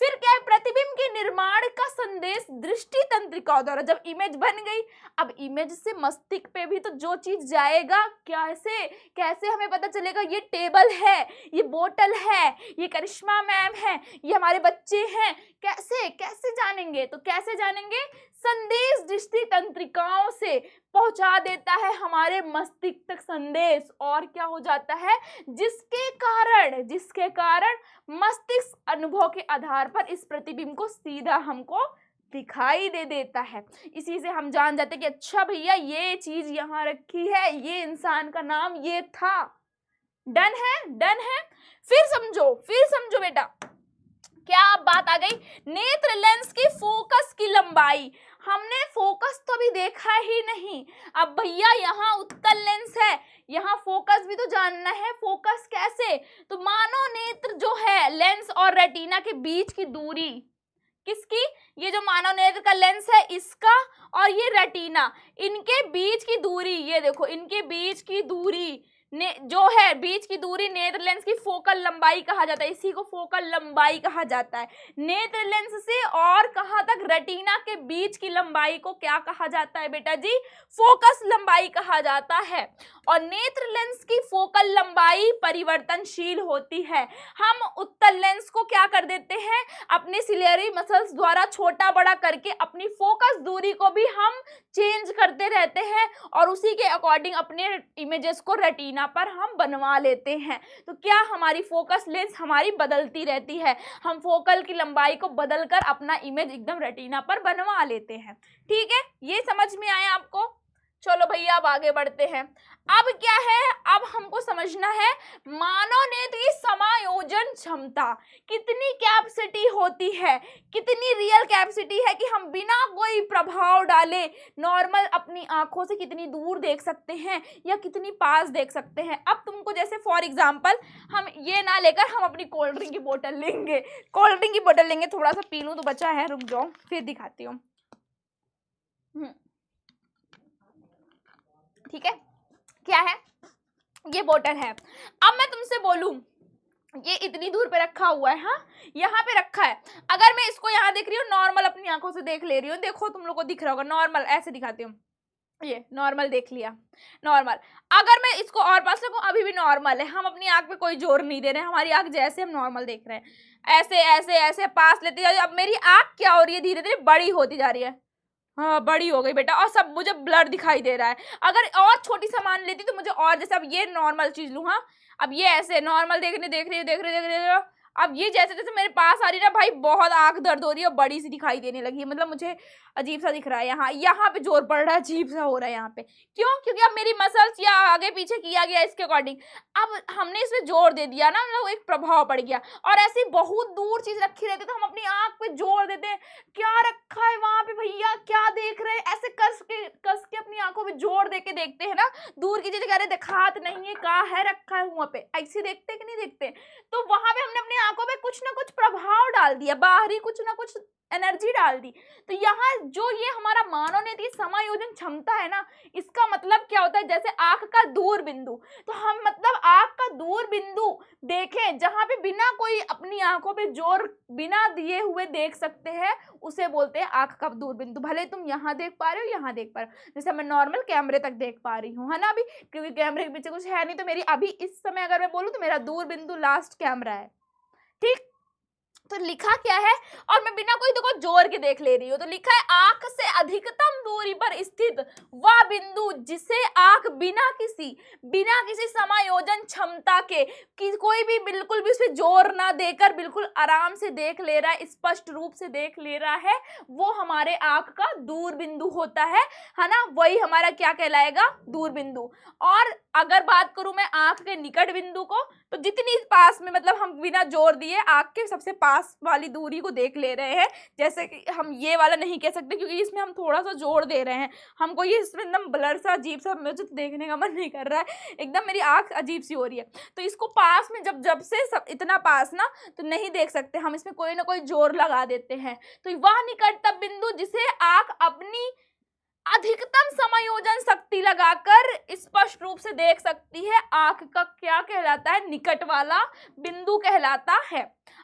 फिर क्या है? प्रतिबिंब के निर्माण का संदेश दृष्टि तंत्रिकाओं द्वारा। जब इमेज बन गई, अब इमेज से मस्तिष्क पे भी तो जो चीज जाएगा, कैसे कैसे हमें पता चलेगा? ये टेबल है, ये बोतल है, ये करिश्मा मैम है, ये हमारे बच्चे हैं, कैसे कैसे जानेंगे? तो कैसे जानेंगे? संदेश दृष्टि तंत्रिकाओं से पहुंचा देता है हमारे मस्तिष्क तक संदेश, और क्या हो जाता है? जिसके कारण मस्तिष्क अनुभव के आधार पर इस प्रतिबिंब को सीधा हमको दिखाई दे देता है। इसी से हम जान जाते कि अच्छा भैया ये चीज यहाँ रखी है, ये इंसान का नाम ये था। डन है? डन है? फिर समझो बेटा, क्या अब बात आ गई नेत्र लेंस की फोकस की लंबाई। हमने फोकस तो अभी देखा ही नहीं। अब भैया यहाँ उत्तल लेंस है, यहाँ फोकस भी तो जानना है। फोकस कैसे? तो मानो नेत्र जो है, लेंस और रेटिना के बीच की दूरी, किसकी? ये जो मानव नेत्र का लेंस है इसका, और ये रेटिना, इनके बीच की दूरी, ये देखो इनके बीच की दूरी जो है, बीच की दूरी नेत्र लेंस की फोकल लंबाई कहा जाता है। इसी को फोकल लंबाई कहा जाता है। नेत्र लेंस से और कहां तक? रेटिना के बीच की लंबाई को क्या कहा जाता है बेटा जी? फोकस लंबाई कहा जाता है। और नेत्र लेंस की फोकल लंबाई परिवर्तनशील होती है। हम उत्तल लेंस को क्या कर देते हैं? अपने सिलियरी मसल्स द्वारा छोटा बड़ा करके अपनी फोकस दूरी को भी हम चेंज करते रहते हैं और उसी के अकॉर्डिंग अपने इमेजेस को रेटिना पर हम बनवा लेते हैं। तो क्या हमारी फोकस लेंस हमारी बदलती रहती है, हम फोकल की लंबाई को बदलकर अपना इमेज एकदम रेटिना पर बनवा लेते हैं। ठीक है, ये समझ में आया आपको? चलो भैया अब आगे बढ़ते हैं। अब क्या है? अब हमको समझना है मानव नेत्र की समायोजन क्षमता, कितनी कैपेसिटी होती है, कितनी रियल कैपेसिटी है कि हम बिना कोई प्रभाव डाले नॉर्मल अपनी आंखों से कितनी दूर देख सकते हैं या कितनी पास देख सकते हैं। अब तुमको जैसे फॉर एग्जांपल हम ये ना लेकर हम अपनी कोल्ड ड्रिंक की बोतल लेंगे, थोड़ा सा पी लूं तो बचा है, रुक जाओ फिर दिखाती हूँ। ठीक है, क्या है, ये बोतल है। अब मैं तुमसे बोलूं ये इतनी दूर पे रखा हुआ है, हाँ यहाँ पे रखा है, अगर मैं इसको यहाँ देख रही हूँ, नॉर्मल अपनी आंखों से देख ले रही हूँ, देखो तुम लोग को दिख रहा होगा, नॉर्मल ऐसे दिखाती हूँ, ये नॉर्मल देख लिया, नॉर्मल। अगर मैं इसको और पास रखूं, अभी भी नॉर्मल है, हम अपनी आंख पे कोई जोर नहीं दे रहे हैं, हमारी आंख जैसे हम नॉर्मल देख रहे हैं, ऐसे ऐसे ऐसे पास लेते जा रही हूं। अब मेरी आंख क्या हो रही है, धीरे धीरे बड़ी होती जा रही है, हाँ बड़ी हो गई बेटा, और सब मुझे ब्लर दिखाई दे रहा है। अगर और छोटी सामान लेती तो मुझे और, जैसे अब ये नॉर्मल चीज लूं, हाँ अब ये ऐसे नॉर्मल देख रही हो, अब ये जैसे जैसे मेरे पास आ रही है ना भाई, बहुत आंख दर्द हो रही है, बड़ी सी दिखाई देने लगी है, मतलब मुझे अजीब सा दिख रहा है, यहाँ पे जोर पड़ रहा है, अजीब सा हो रहा है यहाँ पे, क्यों, क्योंकि अब मेरी मसल्स या आगे पीछे किया गया इसके अकॉर्डिंग, अब हमने इसमें जोर दे दिया ना, मतलब एक प्रभाव पड़ गया। और ऐसी बहुत दूर चीज रखी रहती तो हम अपनी आंख पे जोर देते हैं, क्या रखा है वहां पे भैया, क्या देख रहे हैं, ऐसे कस के अपनी आंखों पे जोर दे के देखते हैं ना, दूर की चीज कह रहे दिखात नहीं है, कहा है रखा है वहां पे, ऐसे देखते कि नहीं देखते, तो वहां पे हमने अपनी आंखों पे कुछ ना कुछ प्रभाव डाल दिया, बाहरी कुछ ना कुछ एनर्जी डाल दी। तो यहाँ जो ये हमारा मानवनीति समायोजन क्षमता है ना, इसका मतलब क्या होता है, जैसे आंख का दूर बिंदु, तो हम मतलब आंख का दूर बिंदु देखें जहां पे बिना कोई अपनी आंखों पे जोर बिना दिए हुए देख सकते हैं, उसे बोलते हैं आंख का दूर बिंदु। भले तुम यहाँ देख पा रहे हो, यहाँ देख पा रहे हो, जैसे मैं नॉर्मल कैमरे तक देख पा रही हूँ, है ना, अभी क्योंकि कैमरे के पीछे कुछ है नहीं, तो मेरी अभी इस समय अगर मैं बोलूँ तो मेरा दूर बिंदु लास्ट कैमरा है, ठीक। तो लिखा क्या है, और मैं बिना कोई देखो जोर के देख ले रही हूँ, तो लिखा है आंख से अधिकतम दूरी पर स्थित वह बिंदु जिसे आंख बिना किसी समायोजन क्षमता के कोई भी बिल्कुल भी उसमें जोर ना देकर बिल्कुल आराम से देख ले रहा है, स्पष्ट रूप से देख ले रहा है, वो हमारे आंख का दूर बिंदु होता है ना, वही हमारा क्या कहलाएगा, दूर बिंदु। और अगर बात करूं मैं आंख के निकट बिंदु को, तो जितनी पास में, मतलब हम बिना जोर दिए आंख के सबसे पास वाली दूरी को देख ले रहे हैं, जैसे कि हम ये वाला नहीं कह सकते क्योंकि इसमें हम थोड़ा सा जोर दे रहे हैं, हमको ये इसमें एकदम ब्लर सा अजीब सा, मुझे तो देखने का मन नहीं कर रहा है, एकदम मेरी आंख अजीब सी हो रही है, तो इसको पास में जब से सब इतना पास ना, तो नहीं देख सकते, हम इसमें कोई ना कोई जोर लगा देते हैं, तो वह निकटतम बिंदु जिसे आंख अपनी अधिकतम समायोजन शक्ति लगाकर स्पष्ट रूप से देख सकती है, आंख का क्या कहलाता है, निकट वाला बिंदु कहलाता है।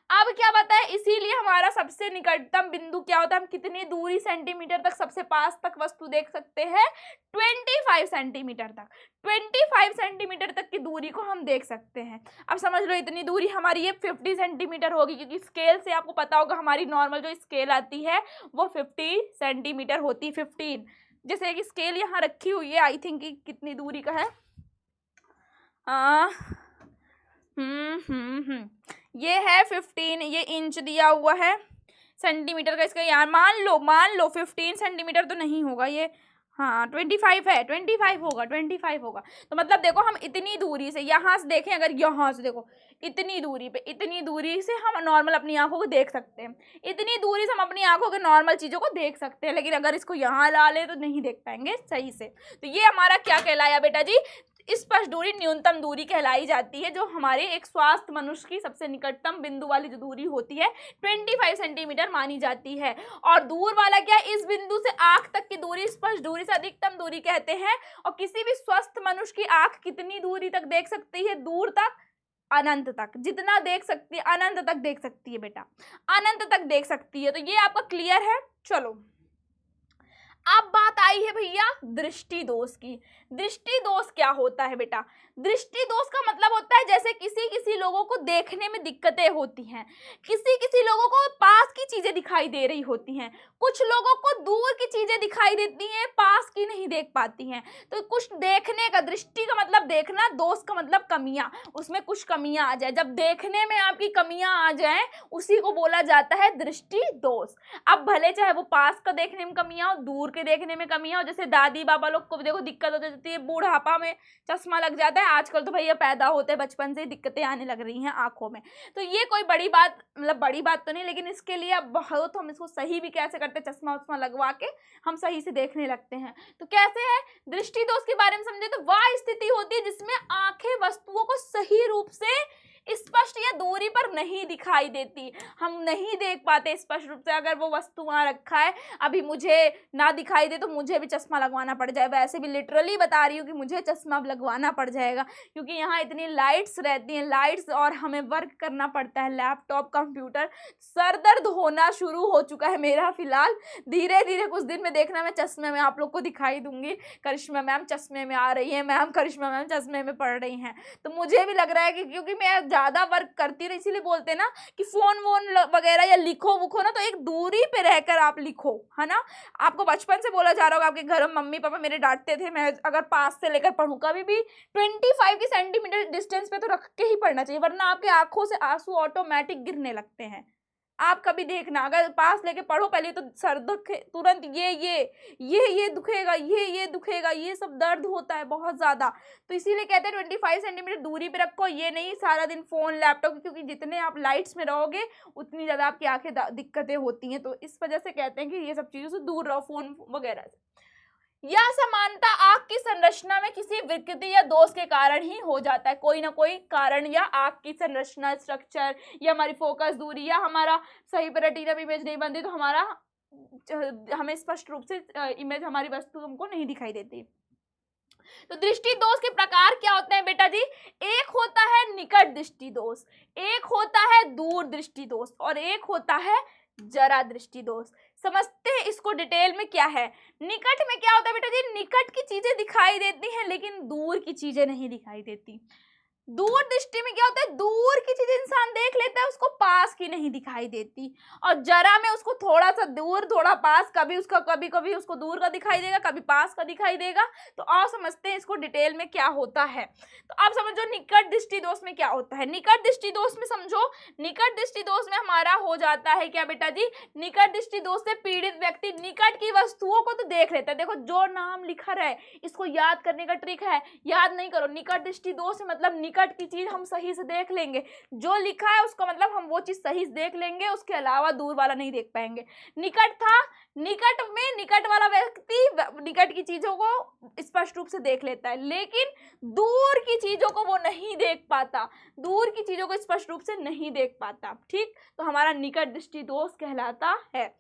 अब क्या बताए, इसीलिए हमारा सबसे निकटतम बिंदु क्या होता है, हम कितनी दूरी सेंटीमीटर तक सबसे पास तक वस्तु देख सकते हैं, 25 सेंटीमीटर तक, 25 सेंटीमीटर तक की दूरी को हम देख सकते हैं। अब समझ लो इतनी दूरी हमारी ये 50 सेंटीमीटर होगी, क्योंकि स्केल से आपको पता होगा हमारी नॉर्मल जो स्केल आती है वो 50 सेंटीमीटर होती है, 15, जैसे एक स्केल यहाँ रखी हुई है, आई थिंक कितनी दूरी का है, ये है 15, ये इंच दिया हुआ है, सेंटीमीटर का इसका यार मान लो 15 सेंटीमीटर तो नहीं होगा ये, हाँ 25 है, 25 होगा, तो मतलब देखो हम इतनी दूरी से यहाँ से देखें, अगर यहाँ से देखो इतनी दूरी से हम नॉर्मल अपनी आंखों को देख सकते हैं, इतनी दूरी से हम अपनी आंखों के नॉर्मल चीज़ों को देख सकते हैं, लेकिन अगर इसको यहाँ ला ले तो नहीं देख पाएंगे सही से। तो ये हमारा क्या कहलाया बेटा जी, स्पष्ट दूरी न्यूनतम दूरी कहलाई जाती है, जो हमारे एक स्वस्थ मनुष्य की सबसे निकटतम बिंदु वाली जो दूरी होती है 25 सेंटीमीटर मानी जाती है। और दूर वाला क्या है, इस बिंदु से आंख तक की दूरी स्पष्ट दूरी से अधिकतम दूरी कहते हैं। और किसी भी स्वस्थ मनुष्य की आंख कितनी दूरी तक देख सकती है, दूर तक, अनंत तक, जितना देख सकती है अनंत तक देख सकती है बेटा, अनंत तक देख सकती है। तो ये आपका क्लियर है। चलो अब बात आई है भैया दृष्टि दोष की। दृष्टि दोष क्या होता है बेटा, दृष्टि दोष का मतलब होता है जैसे किसी लोगों को देखने में दिक्कतें होती हैं, किसी लोगों को पास की चीजें दिखाई दे रही होती हैं, कुछ लोगों को दूर की चीजें दिखाई देती हैं, पास की नहीं देख पाती हैं। तो कुछ देखने का, दृष्टि का मतलब देखना, दोष का मतलब कमियां, उसमें कुछ कमियां आ जाए, जब देखने में आपकी कमियां आ जाए उसी को बोला जाता है दृष्टि दोष। अब भले चाहे वो पास का देखने में कमियां हो, दूर के देखने में कमियां हो, जैसे दादी बाबा लोग को देखो दिक्कत हो जाती है, बूढ़ापा में चश्मा लग जाता है, आजकल तो भैया पैदा होते बचपन से दिक्कतें आने लग रही हैं आंखों में। तो ये कोई बड़ी बात, मतलब बड़ी बात तो नहीं, लेकिन इसके लिए अब बहुत हम इसको सही भी कैसे करते, चश्मा उस्मा लगवा के हम सही से देखने लगते हैं। तो कैसे है, दृष्टि दोष के बारे में समझे तो वह स्थिति होती है जिसमें आंखें वस्तुओं को सही रूप से स्पष्ट या दूरी पर नहीं दिखाई देती, हम नहीं देख पाते स्पष्ट रूप से। अगर वो वस्तु वहां रखा है, अभी मुझे ना दिखाई दे तो मुझे भी चश्मा लगवाना पड़ जाए, वैसे भी लिटरली बता रही हूँ कि मुझे चश्मा लगवाना पड़ जाएगा, क्योंकि यहाँ इतनी लाइट्स रहती हैं, लाइट्स, और हमें वर्क करना पड़ता है, लैपटॉप, कंप्यूटर। सर दर्द होना शुरू हो चुका है मेरा फिलहाल। धीरे धीरे कुछ दिन में देखना मैं चश्मे में आप लोग को दिखाई दूंगी, करिश्मा मैम चश्मे में आ रही है, मैम करिश्मा मैम चश्मे में पड़ रही हैं। तो मुझे भी लग रहा है कि क्योंकि मैं ज़्यादा वर्क करती रही, इसीलिए बोलते हैं ना कि फ़ोन वोन वगैरह या लिखो वुखो ना, तो एक दूरी पे रहकर आप लिखो, है ना। आपको बचपन से बोला जा रहा होगा, आपके घर में मम्मी पापा मेरे डांटते थे, मैं अगर पास से लेकर पढ़ूँ, कभी भी 25 की सेंटीमीटर डिस्टेंस पे तो रख के ही पढ़ना चाहिए, वरना आपके आंखों से आंसू ऑटोमेटिक गिरने लगते हैं। आप कभी देखना, अगर पास लेके पढ़ो पहले तो सर दुखे तुरंत, ये दुखेगा, ये दुखेगा, ये सब दर्द होता है बहुत ज़्यादा। तो इसीलिए कहते हैं 25 सेंटीमीटर दूरी पे रखो, ये नहीं सारा दिन फ़ोन लैपटॉप, क्योंकि जितने आप लाइट्स में रहोगे उतनी ज़्यादा आपकी आंखें दिक्कतें होती हैं। तो इस वजह से कहते हैं कि ये सब चीज़ों से दूर रहो, फ़ोन वगैरह से। यह समानता आंख की संरचना में किसी विकृति या दोष के कारण ही हो जाता है, कोई ना कोई कारण, या आंख की संरचना, स्ट्रक्चर, या हमारी फोकस दूरी, या हमारा सही पर रेटिना इमेज नहीं बनती, तो हमें स्पष्ट रूप से इमेज, हमारी वस्तु हमको नहीं दिखाई देती। तो दृष्टि दोष के प्रकार क्या होते हैं बेटा जी? एक होता है निकट दृष्टि दोष, एक होता है दूर दृष्टि दोष, और एक होता है जरा दृष्टि दोष। समझते हैं इसको डिटेल में क्या है। निकट में क्या होता है बेटा जी? निकट की चीजें दिखाई देती हैं लेकिन दूर की चीजें नहीं दिखाई देती। दूर दृष्टि में क्या होता है? दूर की चीज इंसान देख लेता है, उसको पास की नहीं दिखाई देती। और जरा में उसको थोड़ा सा दूर थोड़ा पास, कभी कभी उसको दूर का दिखाई देगा, कभी पास का दिखाई देगा। तो आप समझते हैं इसको डिटेल में क्या होता है। तो आप समझो निकट दृष्टि दोष में क्या होता है। निकट दृष्टि दोष में समझो, निकट दृष्टि दोष में हमारा हो जाता है क्या बेटा जी? निकट दृष्टि दोष से पीड़ित व्यक्ति निकट की वस्तुओं को तो देख लेता है। देखो जो नाम लिखा रहे, इसको याद करने का ट्रिक है, याद नहीं करो। निकट दृष्टि दोष मतलब निकट की चीज हम सही से देख लेंगे, जो लिखा है उसका मतलब हम वो चीज सही से देख लेंगे, उसके अलावा दूर वाला नहीं देख पाएंगे। निकट था, निकट में निकट वाला व्यक्ति निकट की चीजों को स्पष्ट रूप से देख लेता है, लेकिन दूर की चीजों को वो नहीं देख पाता, दूर की चीजों को स्पष्ट रूप से नहीं देख पाता। ठीक, तो हमारा निकट दृष्टि दोष कहलाता है।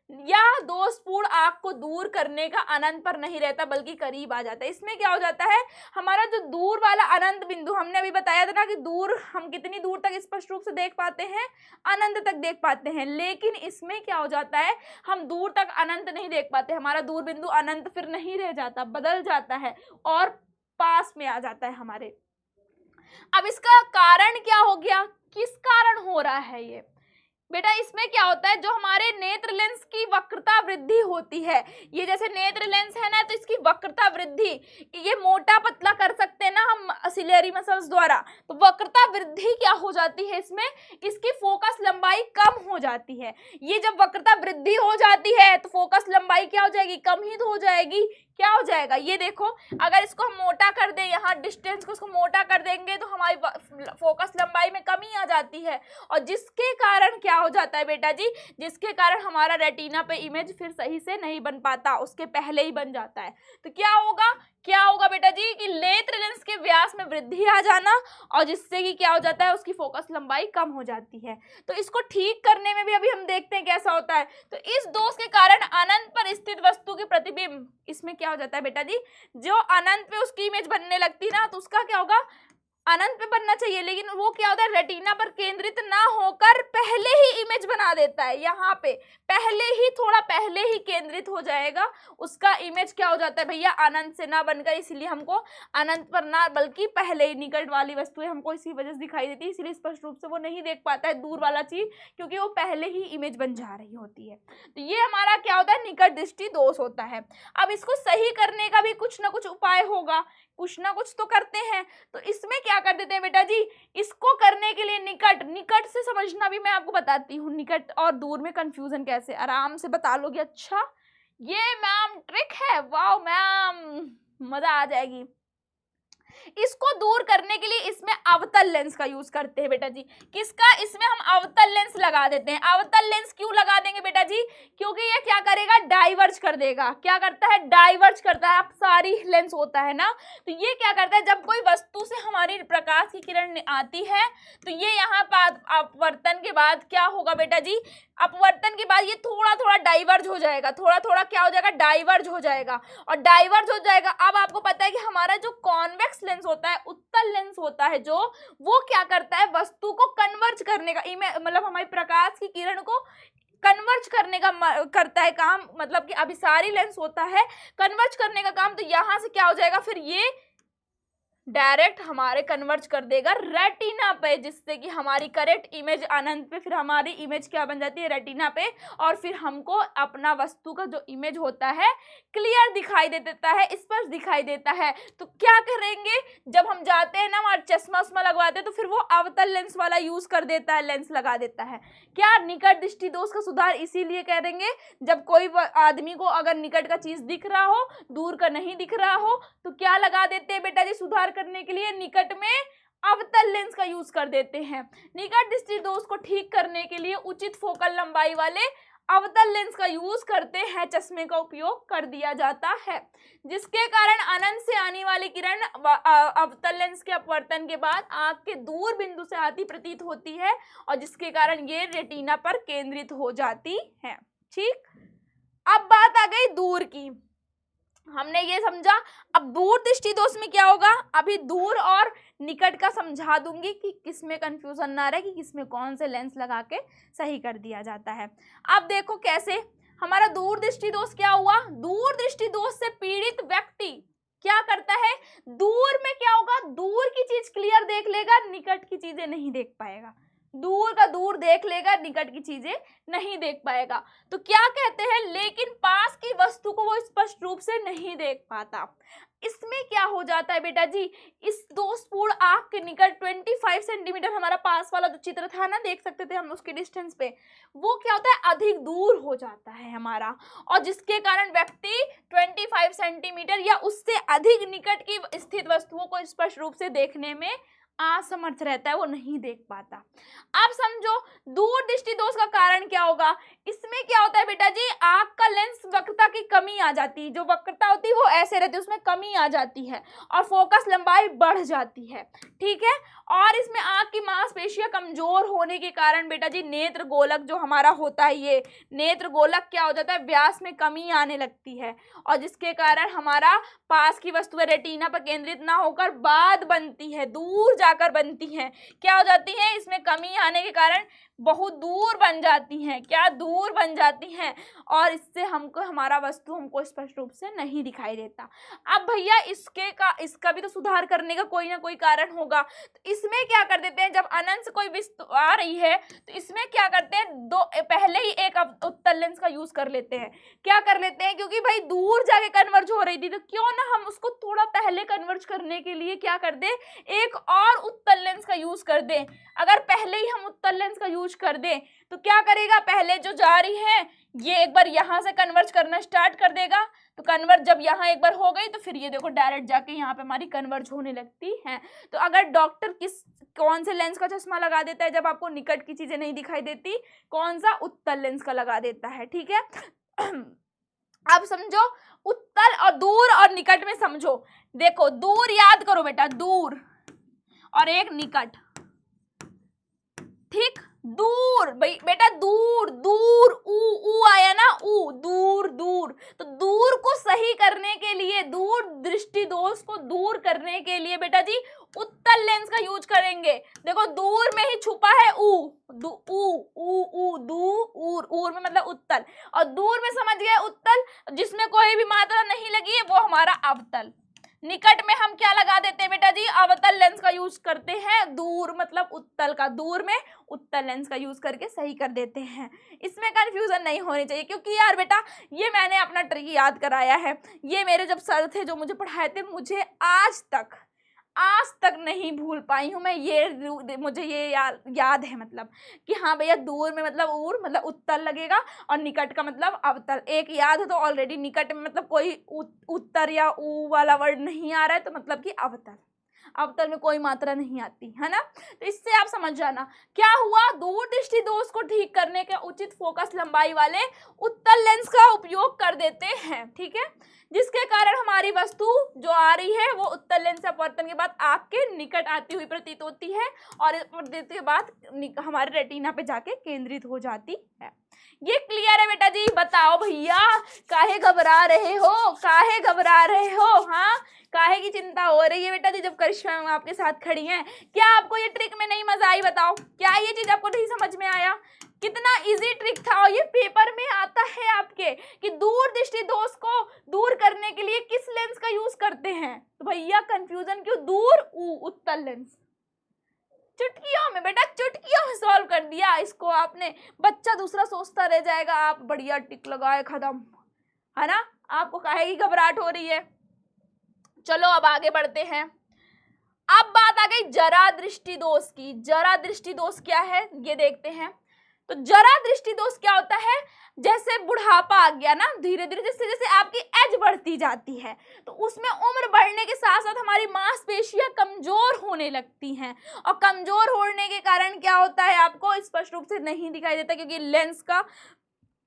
यह दोषपूर्ण आंख को दूर करने का अनंत पर नहीं रहता बल्कि करीब आ जाता है। इसमें क्या हो जाता है? हमारा जो दूर वाला अनंत बिंदु, हमने अभी बताया था ना कि दूर हम कितनी दूर तक स्पष्ट रूप से देख पाते हैं? अनंत तक देख पाते हैं। लेकिन इसमें क्या हो जाता है? हम दूर तक अनंत नहीं देख पाते, हमारा दूर बिंदु अनंत फिर नहीं रह जाता, बदल जाता है और पास में आ जाता है हमारे। अब इसका कारण क्या हो गया? किस कारण हो रहा है ये बेटा? इसमें क्या होता है, जो हमारे नेत्र लेंस की वक्रता वृद्धि होती है, ये जैसे नेत्र लेंस है ना, तो इसकी वक्रता वृद्धि, ये मोटा पतला कर सकते हैं ना हम सिलियरी मसल्स द्वारा, तो वक्रता वृद्धि क्या हो जाती है इसमें? इसकी फोकस लंबाई कम हो जाती है। ये जब वक्रता वृद्धि हो जाती है तो फोकस लंबाई क्या हो जाएगी? कम ही तो हो जाएगी। क्या हो जाएगा? ये देखो, अगर इसको हम मोटा कर दें, यहाँ डिस्टेंस को इसको मोटा कर देंगे तो हमारी फोकस लंबाई में कमी आ जाती है, और जिसके कारण क्या हो जाता है बेटा जी? जिसके कारण हमारा रेटिना पे इमेज फिर सही से नहीं बन पाता, उसके पहले ही बन जाता है। तो क्या होगा? क्या होगा बेटा जी? कि नेत्र लेंस के व्यास में वृद्धि आ जाना, और जिससे कि क्या हो जाता है? उसकी फोकस लंबाई कम हो जाती है। तो इसको ठीक करने में भी अभी हम देखते हैं कैसा होता है। तो इस दोष के कारण अनंत पर स्थित वस्तु की प्रतिबिंब, इसमें क्या हो जाता है बेटा जी? जो अनंत पे उसकी इमेज बनने लगती ना, तो उसका क्या होगा? अनंत पे बनना चाहिए, लेकिन वो क्या होता है? रेटिना पर केंद्रित ना होकर पहले ही इमेज बना देता है। यहाँ पे पहले ही, थोड़ा पहले ही केंद्रित हो जाएगा, उसका इमेज क्या हो जाता है भैया? अनंत से ना बनकर, इसलिए हमको अनंत पर ना बल्कि पहले ही निकट वाली वस्तुएं हमको इसी वजह से दिखाई देती है, इसलिए स्पष्ट रूप से वो नहीं देख पाता है दूर वाला चीज, क्योंकि वो पहले ही इमेज बन जा रही होती है। तो ये हमारा क्या होता है? निकट दृष्टि दोष होता है। अब इसको सही करने का भी कुछ ना कुछ उपाय होगा, कुछ ना कुछ तो करते हैं। तो इसमें क्या कर देते हैं बेटा जी? इसको करने के लिए निकट से समझना भी मैं आपको बताती हूँ, निकट और दूर में कंफ्यूजन कैसे, आराम से बता लोगे। अच्छा ये मैम ट्रिक है, वाह मैम, मजा आ जाएगी। इसको दूर करने के लिए इसमें अवतल लेंस का यूज करते हैं बेटा जी। किसका? इसमें हम अवतल लेंस लगा देते हैं। अवतल लेंस क्यों लगा देंगे बेटा जी? क्योंकि ये क्या करेगा? डाइवर्ज कर देगा। क्या करता है? डाइवर्ज करता है। अपसारी लेंस होता है ना, तो ये क्या करता है, जब कोई वस्तु से हमारी प्रकाश की किरण आती है तो ये यहाँ पर अपवर्तन के बाद क्या होगा बेटा जी? अपवर्तन के बाद ये थोड़ा थोड़ा डाइवर्ज हो जाएगा, थोड़ा थोड़ा क्या हो जाएगा? डाइवर्ज हो जाएगा। और डाइवर्ज हो जाएगा। अब आपको पता है कि हमारा जो कॉन्वेक्स लेंस होता है, उत्तल लेंस होता है जो, वो क्या करता है? वस्तु को कन्वर्ज करने का, मतलब हमारी प्रकाश की किरण को कन्वर्ज करने का करता है काम, मतलब कि अभिसारी लेंस होता है, कन्वर्ज करने का काम। तो यहां से क्या हो जाएगा? फिर ये डायरेक्ट हमारे कन्वर्ज कर देगा रेटिना पे, जिससे कि हमारी करेक्ट इमेज अनंत पे, फिर हमारी इमेज क्या बन जाती है? रेटिना पे। और फिर हमको अपना वस्तु का जो इमेज होता है क्लियर दिखाई दे देता है, स्पष्ट दिखाई देता है। तो क्या करेंगे? जब हम जाते हैं ना वहाँ चश्मा उस्मा लगवाते हैं, तो फिर वो अवतल लेंस वाला यूज कर देता है, लेंस लगा देता है। क्या? निकट दृष्टि दोष का सुधार इसीलिए करेंगे, जब कोई आदमी को अगर निकट का चीज दिख रहा हो, दूर का नहीं दिख रहा हो, तो क्या लगा देते हैं बेटा जी? सुधार करने के लिए निकट में अवतल लेंस का यूज कर देते हैं। निकट दृष्टि दोष को ठीक करने के लिए उचित फोकल लंबाई वाले अवतल लेंस का यूज करते हैं, चश्मे का उपयोग कर दिया जाता है, जिसके कारण अनंत से आने वाली किरण अवतल लेंस के अपवर्तन के बाद आंख के दूर बिंदु से आती प्रतीत होती है, और जिसके कारण ये रेटिना पर केंद्रित हो जाती है। ठीक, अब बात आ गई दूर की। हमने ये समझा। अब दूर दृष्टि दोष में क्या होगा? अभी दूर और निकट का समझा दूंगी कि किसमें कंफ्यूजन ना रहे, कि किसमें कौन से लेंस लगा के सही कर दिया जाता है। अब देखो कैसे हमारा दूर दृष्टि दोष क्या हुआ? दूर दृष्टि दोष से पीड़ित व्यक्ति क्या करता है? दूर में क्या होगा? दूर की चीज क्लियर देख लेगा, निकट की चीजें नहीं देख पाएगा। दूर का दूर देख लेगा, निकट की चीजें नहीं देख पाएगा। तो क्या कहते हैं? लेकिन पास की वस्तु को वो स्पष्ट रूप से नहीं देख पाता। इसमें क्या हो जाता है बेटा जी? इस दोषपूर्ण आंख के निकट 25 सेंटीमीटर, हमारा पास वाला जो चित्र था ना, देख सकते थे हम उसके डिस्टेंस पे, वो क्या होता है? अधिक दूर हो जाता है हमारा, और जिसके कारण व्यक्ति 25 सेंटीमीटर या उससे अधिक निकट की स्थित वस्तुओं को स्पष्ट रूप से देखने में असमर्थ रहता है, वो नहीं देख पाता। अब समझो दूर दृष्टि दोष का कारण क्या होगा? इसमें क्या होता है बेटा जी? आंख का लेंस वक्रता की कमी आ जाती है, जो वक्रता होती है वो ऐसे रहती है, उसमें कमी आ जाती है और फोकस लंबाई बढ़ जाती है। ठीक है, और इसमें आंख की मांसपेशियां कमजोर होने के कारण बेटा जी नेत्र गोलक जो हमारा होता है, ये नेत्र गोलक क्या हो जाता है? व्यास में कमी आने लगती है, और जिसके कारण हमारा पास की वस्तुएं रेटिना पर केंद्रित ना होकर बाद बनती है, दूर जाकर बनती हैं। क्या हो जाती है? इसमें कमी आने के कारण बहुत दूर बन जाती हैं। क्या? दूर बन जाती हैं, और इससे हमको हमारा वस्तु हमको स्पष्ट रूप से नहीं दिखाई देता। अब भैया इसका भी तो सुधार करने का कोई ना कोई कारण होगा। तो इसमें क्या कर देते हैं? जब अनंत से कोई वस्तु आ रही है तो इसमें क्या करते हैं? पहले ही एक उत्तल लेंस का यूज कर लेते हैं। क्या कर लेते हैं? क्योंकि भाई दूर जाके कन्वर्ज हो रही थी, तो क्यों ना हम उसको थोड़ा पहले कन्वर्ज करने के लिए क्या कर दे? एक और उत्तल लेंस का यूज कर दें। अगर पहले ही हम उत्तल लेंस का यूज कर दें तो क्या करेगा? पहले जो जा रही है ये एक बार यहाँ से कन्वर्ज करना स्टार्ट कर देगा, तो कन्वर्ज जब यहाँ एक बार हो गई तो फिर ये देखो डायरेक्ट जाके यहाँ पे हमारी कन्वर्ज होने लगती है। तो अगर डॉक्टर कौन से लेंस का चश्मा लगा देता है जब आपको निकट की चीजें नहीं दिखाई देती? कौन सा? उत्तल लेंस का लगा देता है। ठीक है, अब समझो उत्तल और दूर और निकट में समझो। देखो दूर याद करो बेटा, दूर और एक निकट। ठीक, दूर भाई बेटा, दूर दूर ऊ आया ना, ऊ दूर दूर। तो दूर को सही करने के लिए, दूर दृष्टि दोष को दूर करने के लिए बेटा जी उत्तल लेंस का यूज करेंगे। देखो दूर में ही छुपा है ऊ, दूर में मतलब उत्तल, और दूर में समझ गए उत्तल, जिसमें कोई भी मात्रा नहीं लगी है वो हमारा अवतल। निकट में हम क्या लगा देते हैं बेटा जी? अवतल लेंस का यूज करते हैं। दूर मतलब उत्तल का, दूर में उत्तल लेंस का यूज करके सही कर देते हैं। इसमें कंफ्यूजन नहीं होनी चाहिए, क्योंकि यार बेटा ये मैंने अपना ट्रिक याद कराया है। ये मेरे जब सर थे जो मुझे पढ़ाए थे, मुझे आज तक नहीं भूल पाई हूँ मैं। मुझे ये याद है, मतलब कि हाँ भैया दूर में मतलब ऊर मतलब उत्तल लगेगा, और निकट का मतलब अवतल। एक याद है तो ऑलरेडी निकट में मतलब कोई उत्तर या ऊ वाला वर्ड नहीं आ रहा है, तो मतलब कि अवतल। अवतल में कोई मात्रा नहीं आती है ना। तो इससे आप समझ जाना क्या हुआ, दूरदृष्टि दोष को ठीक करने के उचित फोकस लंबाई वाले उत्तल लेंस का उपयोग कर देते हैं, ठीक है, जिसके कारण हमारी वस्तु जो आ रही है वो उत्तल लेंस से अपवर्तन के बाद आंख के निकट आती हुई प्रतीत होती है और अपवर्तित के बाद हमारे रेटिना पे जाके केंद्रित हो जाती है। ये क्लियर है बेटा जी? बताओ भैया, काहे घबरा रहे हो, काहे घबरा रहे हो, हाँ काहे की चिंता हो रही है बेटा जी जब करिश्मा मैम आपके साथ खड़ी हैं? क्या आपको ये ट्रिक में नहीं मजा आई? बताओ, क्या ये चीज आपको नहीं समझ में आया? कितना इजी ट्रिक था और ये पेपर में आता है आपके कि दूरदृष्टि दोष को दूर करने के लिए किस लेंस का यूज करते हैं। तो भैया कंफ्यूजन क्यों? दूर उत्तल लेंस। चुटकियों में बेटा, चुटकियों में सॉल्व कर दिया इसको आपने। बच्चा दूसरा सोचता रह जाएगा, आप बढ़िया टिक लगाए खत्म, है ना। आपको काहे की घबराहट हो रही है? चलो अब आगे बढ़ते हैं। अब बात आ गई जरा दृष्टि दोष की। जरा दृष्टि दोष क्या है ये देखते हैं। तो जरा दृष्टि दोष क्या होता है? जैसे बुढ़ापा आ गया ना, धीरे धीरे जैसे जैसे आपकी एज बढ़ती जाती है तो उसमें उम्र बढ़ने के साथ साथ हमारी मांसपेशियां कमजोर होने लगती हैं और कमजोर होने के कारण क्या होता है आपको स्पष्ट रूप से नहीं दिखाई देता क्योंकि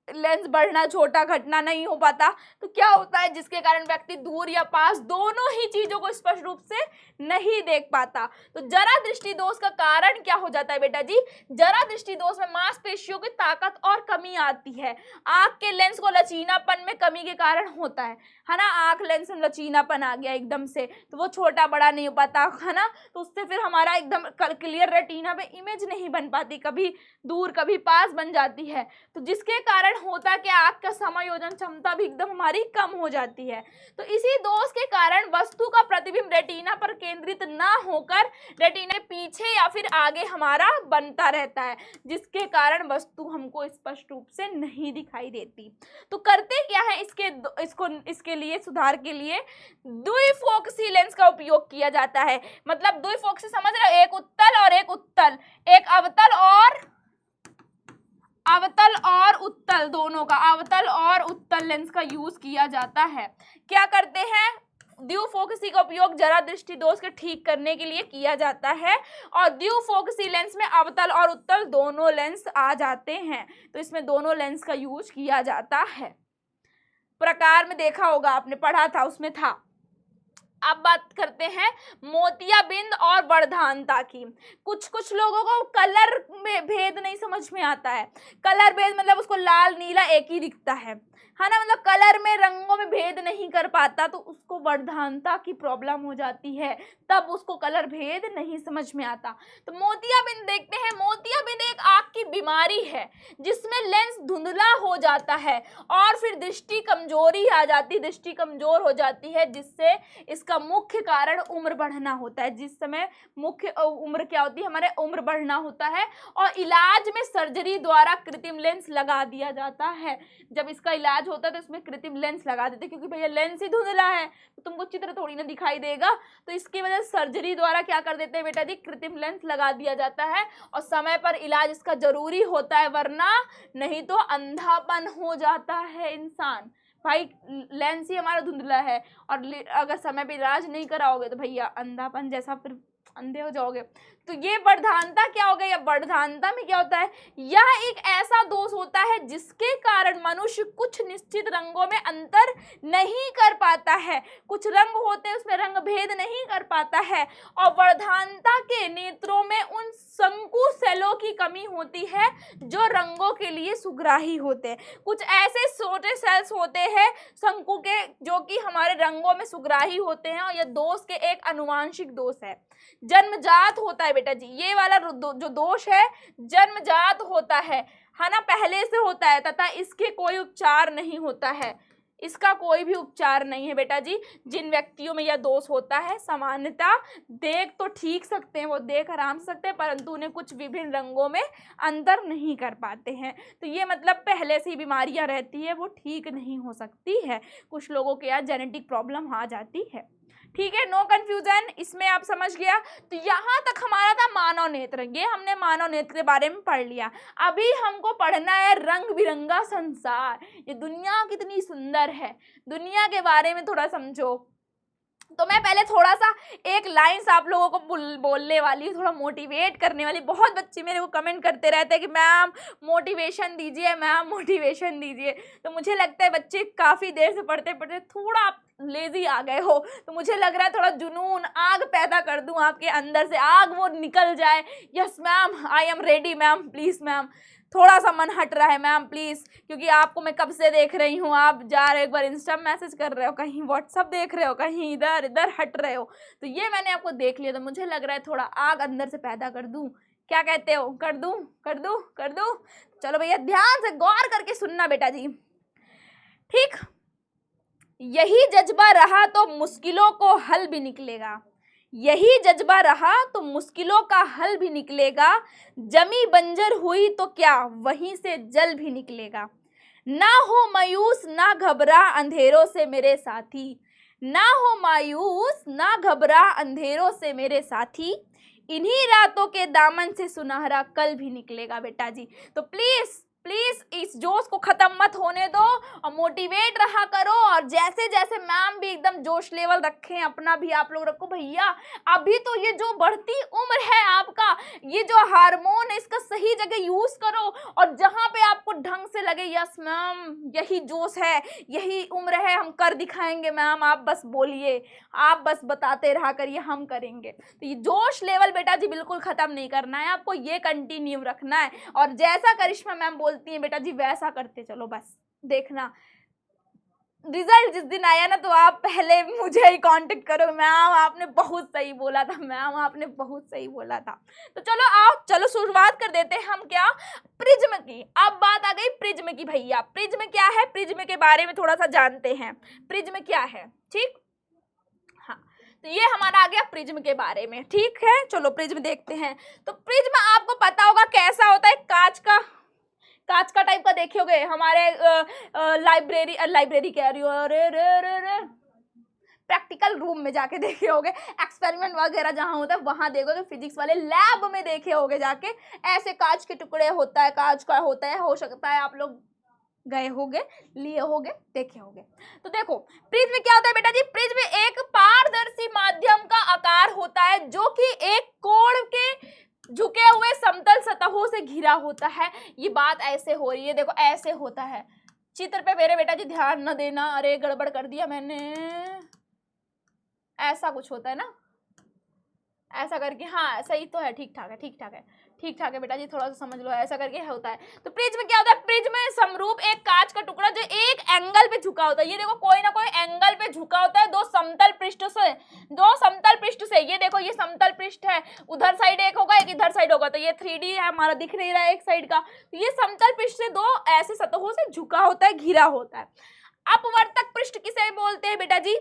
लेंस बढ़ना छोटा घटना नहीं हो पाता। तो क्या होता है जिसके कारण व्यक्ति दूर या पास दोनों ही चीजों को स्पष्ट रूप से नहीं देख पाता। तो जरा दृष्टि दोष का कारण क्या हो जाता है बेटा जी? जरा दृष्टि दोष में मांसपेशियों की ताकत और कमी आती है। आंख के लेंस को लचीलापन में कमी के कारण होता है ना। आंख लेंस में लचीलापन आ गया एकदम से तो वो छोटा बड़ा नहीं हो पाता, है ना। तो उससे फिर हमारा एकदम क्लियर रेटिना में इमेज नहीं बन पाती, कभी दूर कभी पास बन जाती है। तो जिसके कारण होता है कि आंख का समायोजन क्षमता भी एकदम हमारी कम हो जाती है। तो इसी दोष के कारण वस्तु का प्रतिबिंब रेटिना पर केंद्रित ना होकर रेटिना के पीछे या फिर आगे हमारा बनता रहता है, जिसके कारण वस्तु हमको स्पष्ट रूप से नहीं दिखाई देती। तो करते क्या है इसके लिए सुधार के लिए द्विफोकसी लेंस का उपयोग किया जाता है। मतलब द्विफोकसी समझ रहे हो? एक उत्तल और एक उत्तल, एक अवतल और उत्तल, दोनों का अवतल और उत्तल लेंस का यूज किया जाता है। क्या करते हैं? द्विफोकसी का उपयोग जरा दृष्टि दोष के ठीक करने के लिए किया जाता है और द्विफोकसी लेंस में अवतल और उत्तल दोनों लेंस आ जाते हैं। तो इसमें दोनों लेंस का यूज किया जाता है। प्रकार में देखा होगा आपने, पढ़ा था, उसमें था। अब बात करते हैं मोतियाबिंद और वर्धानता की। कुछ लोगों को कलर में भेद नहीं समझ में आता है। कलर भेद मतलब उसको लाल नीला एक ही दिखता है ना, मतलब कलर में रंगों में भेद नहीं कर पाता तो उसको वर्धानता की प्रॉब्लम हो जाती है, तब उसको कलर भेद नहीं समझ में आता। तो मोतियाबिंद देखते हैं। मोतियाबिंद एक आंख की बीमारी है जिसमें लेंस धुंधला हो जाता है और फिर दृष्टि कमजोरी आ जाती, दृष्टि कमजोर हो जाती है, जिससे इसका मुख्य कारण उम्र बढ़ना होता है। जिस समय मुख्य उम्र क्या होती है? हमारे उम्र बढ़ना होता है और इलाज में सर्जरी द्वारा कृत्रिम लेंस लगा दिया जाता है। जब इसका इलाज होता है तो इसमें कृत्रिम लेंस लगा देते हैं क्योंकि भैया लेंस ही धुंधला है तो तुमको चित्र थोड़ी ना दिखाई देगा। तो इसकी वजह से सर्जरी द्वारा क्या कर देते हैं बेटा जी? कृत्रिम लेंस लगा दिया जाता है और समय पर इलाज इसका जरूरी होता है, वरना नहीं तो अंधापन हो जाता है इंसान। भाई लेंस ही हमारा धुंधला है और अगर समय पे इलाज नहीं कराओगे तो भैया अंधापन जैसा फिर अंधे हो जाओगे। तो ये वर्धानता क्या हो गया? या वर्धानता में क्या होता है? यह एक ऐसा दोष होता है जिसके कारण मनुष्य कुछ निश्चित रंगों में अंतर नहीं कर पाता है। कुछ रंग होते हैं उसमें रंग भेद नहीं कर पाता है और वर्धानता के नेत्रों में उन शंकु सेलों की कमी होती है जो रंगों के लिए सुग्राही होते हैं। कुछ ऐसे छोटे सेल्स होते हैं शंकु के जो कि हमारे रंगों में सुग्राही होते हैं और यह दोष के एक आनुवांशिक दोष है, जन्मजात होता है बेटा जी। ये वाला जो दोष है जन्मजात होता है ना, पहले से होता है तथा इसके कोई उपचार नहीं होता है। इसका कोई भी उपचार नहीं है बेटा जी। जिन व्यक्तियों में यह दोष होता है सामान्यतः देख तो ठीक सकते हैं, वो देख आराम से सकते हैं, परंतु उन्हें कुछ विभिन्न रंगों में अंतर नहीं कर पाते हैं। तो ये मतलब पहले से ही बीमारियां रहती है, वो ठीक नहीं हो सकती है। कुछ लोगों के यहाँ जेनेटिक प्रॉब्लम आ जाती है। ठीक है, नो कंफ्यूजन, इसमें आप समझ गया। तो यहाँ तक हमारा था मानव नेत्र, ये हमने मानव नेत्र के बारे में पढ़ लिया। अभी हमको पढ़ना है रंग बिरंगा संसार। ये दुनिया कितनी सुंदर है, दुनिया के बारे में थोड़ा समझो। तो मैं पहले थोड़ा सा एक लाइन्स आप लोगों को बोलने वाली हूँ, थोड़ा मोटिवेट करने वाली। बहुत बच्चे मेरे को कमेंट करते रहते हैं कि मैम मोटिवेशन दीजिए, मैम मोटिवेशन दीजिए। तो मुझे लगता है बच्चे काफ़ी देर से पढ़ते पढ़ते थोड़ा आप लेजी आ गए हो, तो मुझे लग रहा है थोड़ा जुनून, आग पैदा कर दूं आपके अंदर से, आग वो निकल जाए। Yes ma'am, I am ready ma'am, please ma'am. थोड़ा सा मन हट रहा है मैम प्लीज़, क्योंकि आपको मैं कब से देख रही हूँ, आप जा रहे, एक बार इंस्टा मैसेज कर रहे हो, कहीं व्हाट्सअप देख रहे हो, कहीं इधर इधर हट रहे हो। तो ये मैंने आपको देख लिया, तो मुझे लग रहा है थोड़ा आग अंदर से पैदा कर दूँ। क्या कहते हो, कर दूँ कर दूँ कर दूँ? चलो भैया ध्यान से गौर करके सुनना बेटा जी, ठीक। यही जज्बा रहा तो मुश्किलों को हल भी निकलेगा, यही जज्बा रहा तो मुश्किलों का हल भी निकलेगा। जमी बंजर हुई तो क्या वहीं से जल भी निकलेगा। ना हो मायूस ना घबरा अंधेरों से मेरे साथी, ना हो मायूस ना घबरा अंधेरों से मेरे साथी। इन्हीं रातों के दामन से सुनहरा कल भी निकलेगा बेटा जी। तो प्लीज प्लीज इस जोश को खत्म मत होने दो और मोटिवेट रहा करो। और जैसे जैसे मैम भी एकदम जोश लेवल रखें, अपना भी आप लोग रखो भैया। अभी तो ये जो बढ़ती उम्र है आपका, ये जो हार्मोन है, इसका सही जगह यूज करो। और जहाँ पे आपको ढंग से लगे यस मैम यही जोश है, यही उम्र है, हम कर दिखाएंगे मैम, आप बस बोलिए, आप बस बताते रहा करिए, हम करेंगे। तो ये जोश लेवल बेटा जी बिल्कुल खत्म नहीं करना है आपको, ये कंटिन्यू रखना है। और जैसा करिश्मा मैम बोलती हैं बेटा जी वैसा करते चलो, बस देखना रिजल्ट जिस दिन आया ना तो आप पहले मुझे ही कांटेक्ट करो, मैम आपने बहुत सही बोला था, मैम आपने बहुत सही बोला था। तो चलो आओ, चलो शुरुआत कर देते हैं हम क्या, प्रिज्म की। अब बात आ गई प्रिज्म की भैया। प्रिज्म क्या है, प्रिज्म के बारे में थोड़ा सा जानते हैं, प्रिज्म क्या है, ठीक। हाँ, तो ये हमारा आ गया प्रिज्म के बारे में, ठीक है। चलो प्रिज्म देखते हैं। तो प्रिज्म आपको पता होगा कैसा होता है, कांच का टाइप का देखे होगे हमारे लाइब्रेरी कह रही हो, रे प्रैक्टिकल रूम में जाके देखे होगे, एक्सपेरिमेंट वगैरह जहाँ होता है वहां देखोगे, फिजिक्स वाले लैब में देखे होगे जाके, ऐसे कांच के टुकड़े होता है, कांच का होता है, हो सकता है आप लोग गए होगे, लिए होगे, देखे होगे। तो देखो प्रिज्म क्या होता है बेटा जी, प्रिज्म एक पारदर्शी माध्यम का आकार होता है जो कि एक कोण के झुके हुए समतल सतहों से घिरा होता है। ये बात ऐसे हो रही है, देखो ऐसे होता है चित्र पे, मेरे बेटा जी ध्यान न देना, अरे गड़बड़ कर दिया मैंने, ऐसा कुछ होता है ना, ऐसा करके, हाँ सही तो है, ठीक ठाक है, ठीक ठाक है, ठीक ठाक है बेटा जी, थोड़ा सा समझ लो, ऐसा करके होता है। तो प्रिज्म क्या होता है, प्रिज्म समरूप एक कांच का टुकड़ा जो एक एंगल पे झुका होता है। ये देखो कोई ना कोई एंगल पे झुका होता है दो समतल पृष्ठ से, ये देखो ये समतल पृष्ठ है, उधर साइड एक होगा, एक इधर साइड होगा, तो ये 3D है हमारा, दिख नहीं रहा है एक साइड का। तो ये समतल पृष्ठ से दो ऐसे सतहों से झुका होता है, घिरा होता है। अपवर्तक पृष्ठ किसे बोलते हैं बेटा जी,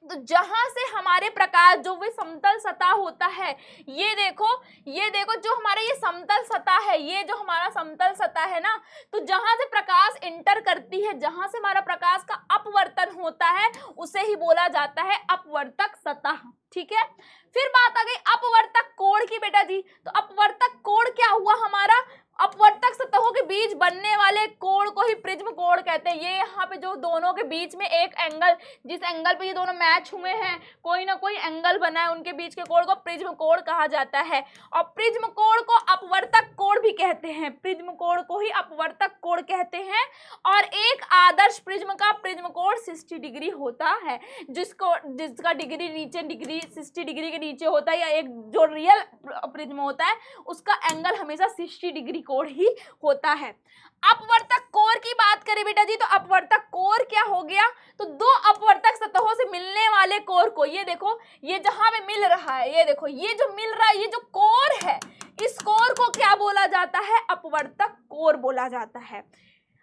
तो जहां से हमारे प्रकाश, जो भी समतल सतह होता है, ये देखो जो हमारा ये समतल सतह है, ये जो हमारा समतल सतह है ना, तो जहां से प्रकाश इंटर करती है, जहां से हमारा प्रकाश का अपवर्तन होता है, उसे ही बोला जाता है अपवर्तक सतह, ठीक है। फिर बात आ गई अपवर्तक कोण की बेटा जी। तो अपवर्तक कोण क्या हुआ हमारा, अपवर्तक सतहों के बीच बनने वाले कोण को ही प्रिज्म कोण कहते हैं। ये यहाँ पे जो दोनों के बीच में एक एंगल, जिस एंगल पे ये दोनों मैच हुए हैं, कोई ना कोई एंगल बना है, उनके बीच के कोण को प्रिज्म कोण कहा जाता है। और प्रिज्म कोण को अपवर्तक कोण भी कहते हैं, प्रिज्म कोण को ही अपवर्तक कोण कहते हैं। और एक आदर्श प्रिज्म का प्रिज्म कोण 60 डिग्री होता है, जिसका डिग्री नीचे, डिग्री 60 डिग्री के नीचे होता है, या एक जो रियल प्रिज्म होता है उसका एंगल हमेशा 60 डिग्री कोण ही होता है। अपवर्तक कोण की बात करें बेटा जी, तो अपवर्तक कोण क्या हो गया, तो दो अपवर्तक सतहों से मिलने वाले कोण को, ये देखो ये जहां पे मिल रहा है, ये देखो ये जो मिल रहा है, ये जो कोण है, इस कोण को क्या बोला जाता है, अपवर्तक कोण बोला जाता है।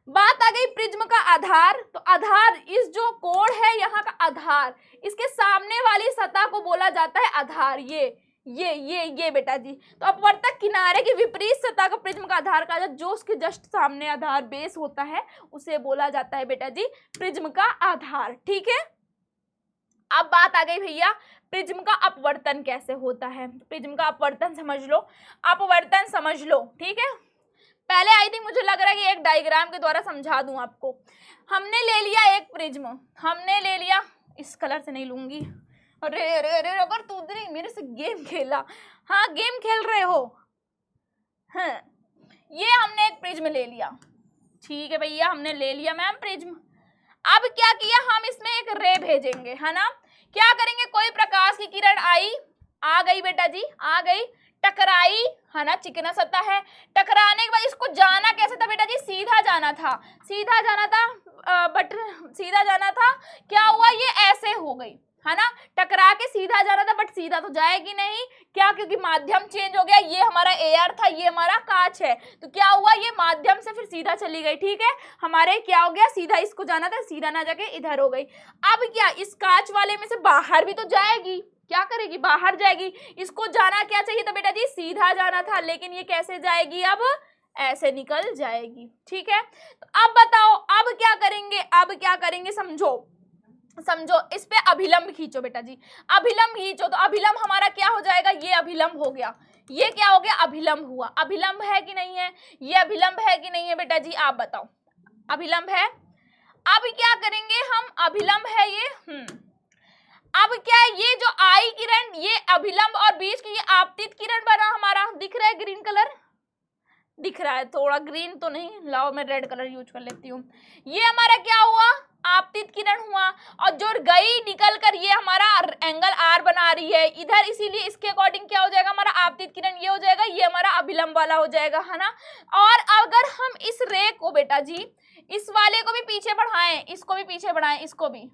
बात आ गई प्रिज्म का आधार। तो आधार, इस जो कोण है यहाँ का आधार, इसके सामने वाली सतह को बोला जाता है आधार। ये बेटा जी, तो अपवर्तक किनारे की विपरीत सतह का प्रिज्म का आधार कहा जाता है, जो उसके जस्ट सामने आधार बेस होता है उसे बोला जाता है बेटा जी प्रिज्म का आधार, ठीक है। अब बात आ गई भैया प्रिज्म का अपवर्तन कैसे होता है। प्रिज्म का अपवर्तन समझ लो, अपवर्तन समझ लो, ठीक है। पहले आई थी, मुझे लग रहा है कि एक डायग्राम के द्वारा समझा दूं आपको। हमने ले लिया एक प्रिज्म, हमने ले लिया, इस कलर से नहीं लूंगी, अरे अरे अरे, अगर तूने मेरे से गेम खेला, हाँ गेम खेल रहे हो, हाँ ये हमने एक प्रिज्म ले लिया, ठीक है भैया हमने ले लिया मैम प्रिज्म। अब क्या किया, हम इसमें एक रे भेजेंगे, है ना। क्या करेंगे, कोई प्रकाश की किरण आई, आ गई बेटा जी, आ गई, टकराई, है ना, चिकना सतह है, टकराने के बाद इसको जाना कैसे था बेटा जी, सीधा जाना था, सीधा जाना था, बट सीधा जाना था, क्या हुआ, ये ऐसे हो गई, है ना, टकरा के सीधा जाना था, बट सीधा तो जाएगी नहीं, क्या, क्योंकि माध्यम चेंज हो गया, ये हमारा एयर था, ये हमारा कांच है, तो क्या हुआ, ये माध्यम से फिर सीधा चली गई, ठीक है, हमारे क्या हो गया, सीधा इसको जाना था, सीधा ना जाके इधर हो गई। अब क्या, इस कांच वाले में से बाहर भी तो जाएगी, क्या करेगी, बाहर जाएगी, इसको जाना क्या चाहिए था बेटा जी, सीधा जाना था, लेकिन ये कैसे जाएगी, अब ऐसे निकल जाएगी, ठीक है। तो अब बताओ, अब क्या करेंगे, अब क्या करेंगे, समझो समझो, इस पे अभिलंब खींचो बेटा जी, अभिलंब खींचो, तो अभिलंब हमारा क्या हो जाएगा, ये अभिलंब हो गया, ये क्या हो गया, अभिलंब हुआ, अभिलंब है कि नहीं है, ये अभिलंब है कि नहीं है बेटा जी, आप बताओ, अभिलंब है। अब क्या करेंगे हम, अभिलंब है ये, अब क्या है, ये जो आई किरण, ये अभिलंब और बीच की ये आपतित किरण बना हमारा, दिख रहा है ग्रीन कलर, दिख रहा है, थोड़ा ग्रीन तो नहीं, लाओ मैं रेड कलर यूज कर लेती हूँ, ये हमारा क्या हुआ, आपतित किरण हुआ, और जो गई निकल कर ये हमारा एंगल आर बना रही है इधर, इसीलिए इसके अकॉर्डिंग क्या हो जाएगा, हमारा आपतित किरण ये हो जाएगा, ये हमारा अभिलंब वाला हो जाएगा, है ना। और अगर हम इस रे को बेटा जी, इस वाले को भी पीछे बढ़ाएं, इसको भी पीछे बढ़ाएं, इसको भी,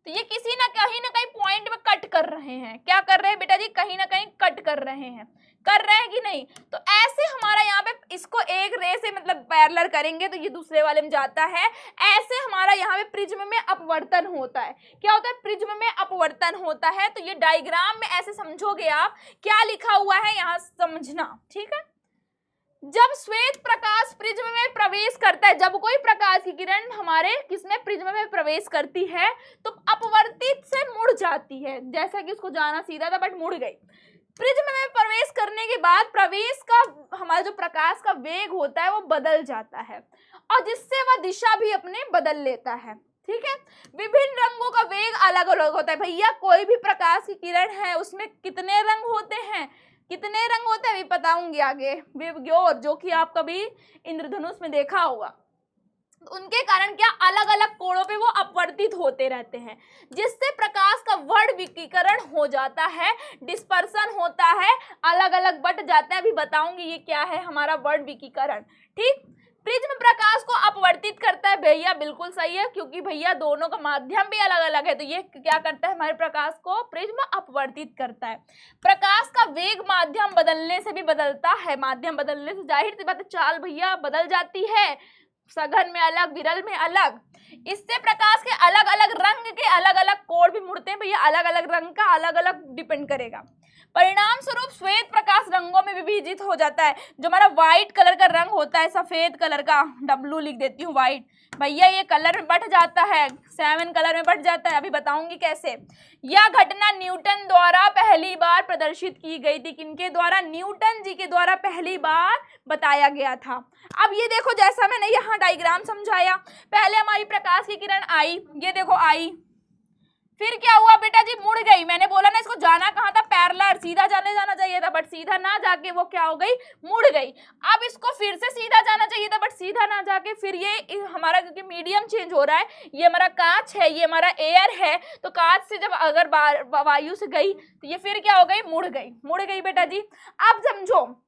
तो ये किसी ना कहीं पॉइंट में कट कर रहे हैं, क्या कर रहे हैं बेटा जी, कहीं ना कहीं कट कर रहे हैं, कर रहे हैं कि नहीं। तो ऐसे हमारा यहाँ पे इसको एक रे से मतलब पैरेलल करेंगे तो ये दूसरे वाले में जाता है, ऐसे हमारा यहाँ पे प्रिज्म में अपवर्तन होता है, क्या होता है, प्रिज्म में अपवर्तन होता है। तो ये डायग्राम में ऐसे समझोगे आप, क्या लिखा हुआ है यहाँ समझना, ठीक है। जब श्वेत प्रकाश प्रिज्म में प्रवेश करता है, जब कोई प्रकाश की किरण हमारे किसमें, प्रिज्म में प्रवेश करती है, तो अपवर्तित से मुड़ जाती है, जैसा कि उसको जाना सीधा था बट मुड़ गई। प्रिज्म में प्रवेश करने के बाद प्रवेश का हमारा जो प्रकाश का वेग होता है वो बदल जाता है, और जिससे वह दिशा भी अपने बदल लेता है, ठीक है। विभिन्न रंगों का वेग अलग अलग होता है भैया, कोई भी प्रकाश की किरण है उसमें कितने रंग होते हैं, कितने रंग होते हैं भी बताऊंगी आगे, विवग्योर जो कि आप कभी इंद्रधनुष में देखा होगा, उनके कारण क्या अलग अलग कोणों पे वो अपवर्तित होते रहते हैं, जिससे प्रकाश का वर्ण विकीकरण हो जाता है, डिस्पर्सन होता है, अलग अलग बट जाता है, अभी बताऊंगी ये क्या है हमारा वर्ण विकीकरण, ठीक। प्रिज्म प्रकाश को अपवर्तित करता है भैया, बिल्कुल सही है, क्योंकि भैया दोनों का माध्यम भी अलग अलग है, तो ये क्या करता है हमारे प्रकाश को, प्रिज्म अपवर्तित करता है। प्रकाश का वेग माध्यम बदलने से भी बदलता है, माध्यम बदलने से जाहिर सी बात है चाल भैया बदल जाती है, सघन में अलग, विरल में अलग, इससे प्रकाश के अलग अलग रंग के अलग अलग कोण भी मुड़ते हैं भैया, अलग अलग रंग का अलग अलग डिपेंड करेगा। परिणाम स्वरूप श्वेत प्रकाश रंगों में विभाजित हो जाता है, जो हमारा व्हाइट कलर का रंग होता है, सफेद कलर का, W लिख देती हूँ व्हाइट भैया, ये कलर में बढ़ जाता है, 7 कलर में बढ़ जाता है, अभी बताऊंगी कैसे। यह घटना न्यूटन द्वारा पहली बार प्रदर्शित की गई थी, किनके द्वारा, न्यूटन जी के द्वारा पहली बार बताया गया था। अब ये देखो, जैसा मैंने यहाँ डायग्राम समझाया, पहले हमारी प्रकाश की किरण आई, ये देखो आई, फिर क्या हुआ बेटा जी, मुड़ गई, मैंने बोला ना इसको जाना कहाँ था, पैरेलल, सीधा जाना चाहिए था, बट सीधा ना जाके वो क्या हो गई, मुड़ गई। अब इसको फिर से सीधा जाना चाहिए था, बट सीधा ना जाके फिर ये हमारा, क्योंकि मीडियम चेंज हो रहा है, ये हमारा कांच है, ये हमारा एयर है, तो कांच से जब अगर वायु से गई तो ये फिर क्या हो गई, मुड़ गई बेटा जी। अब समझो,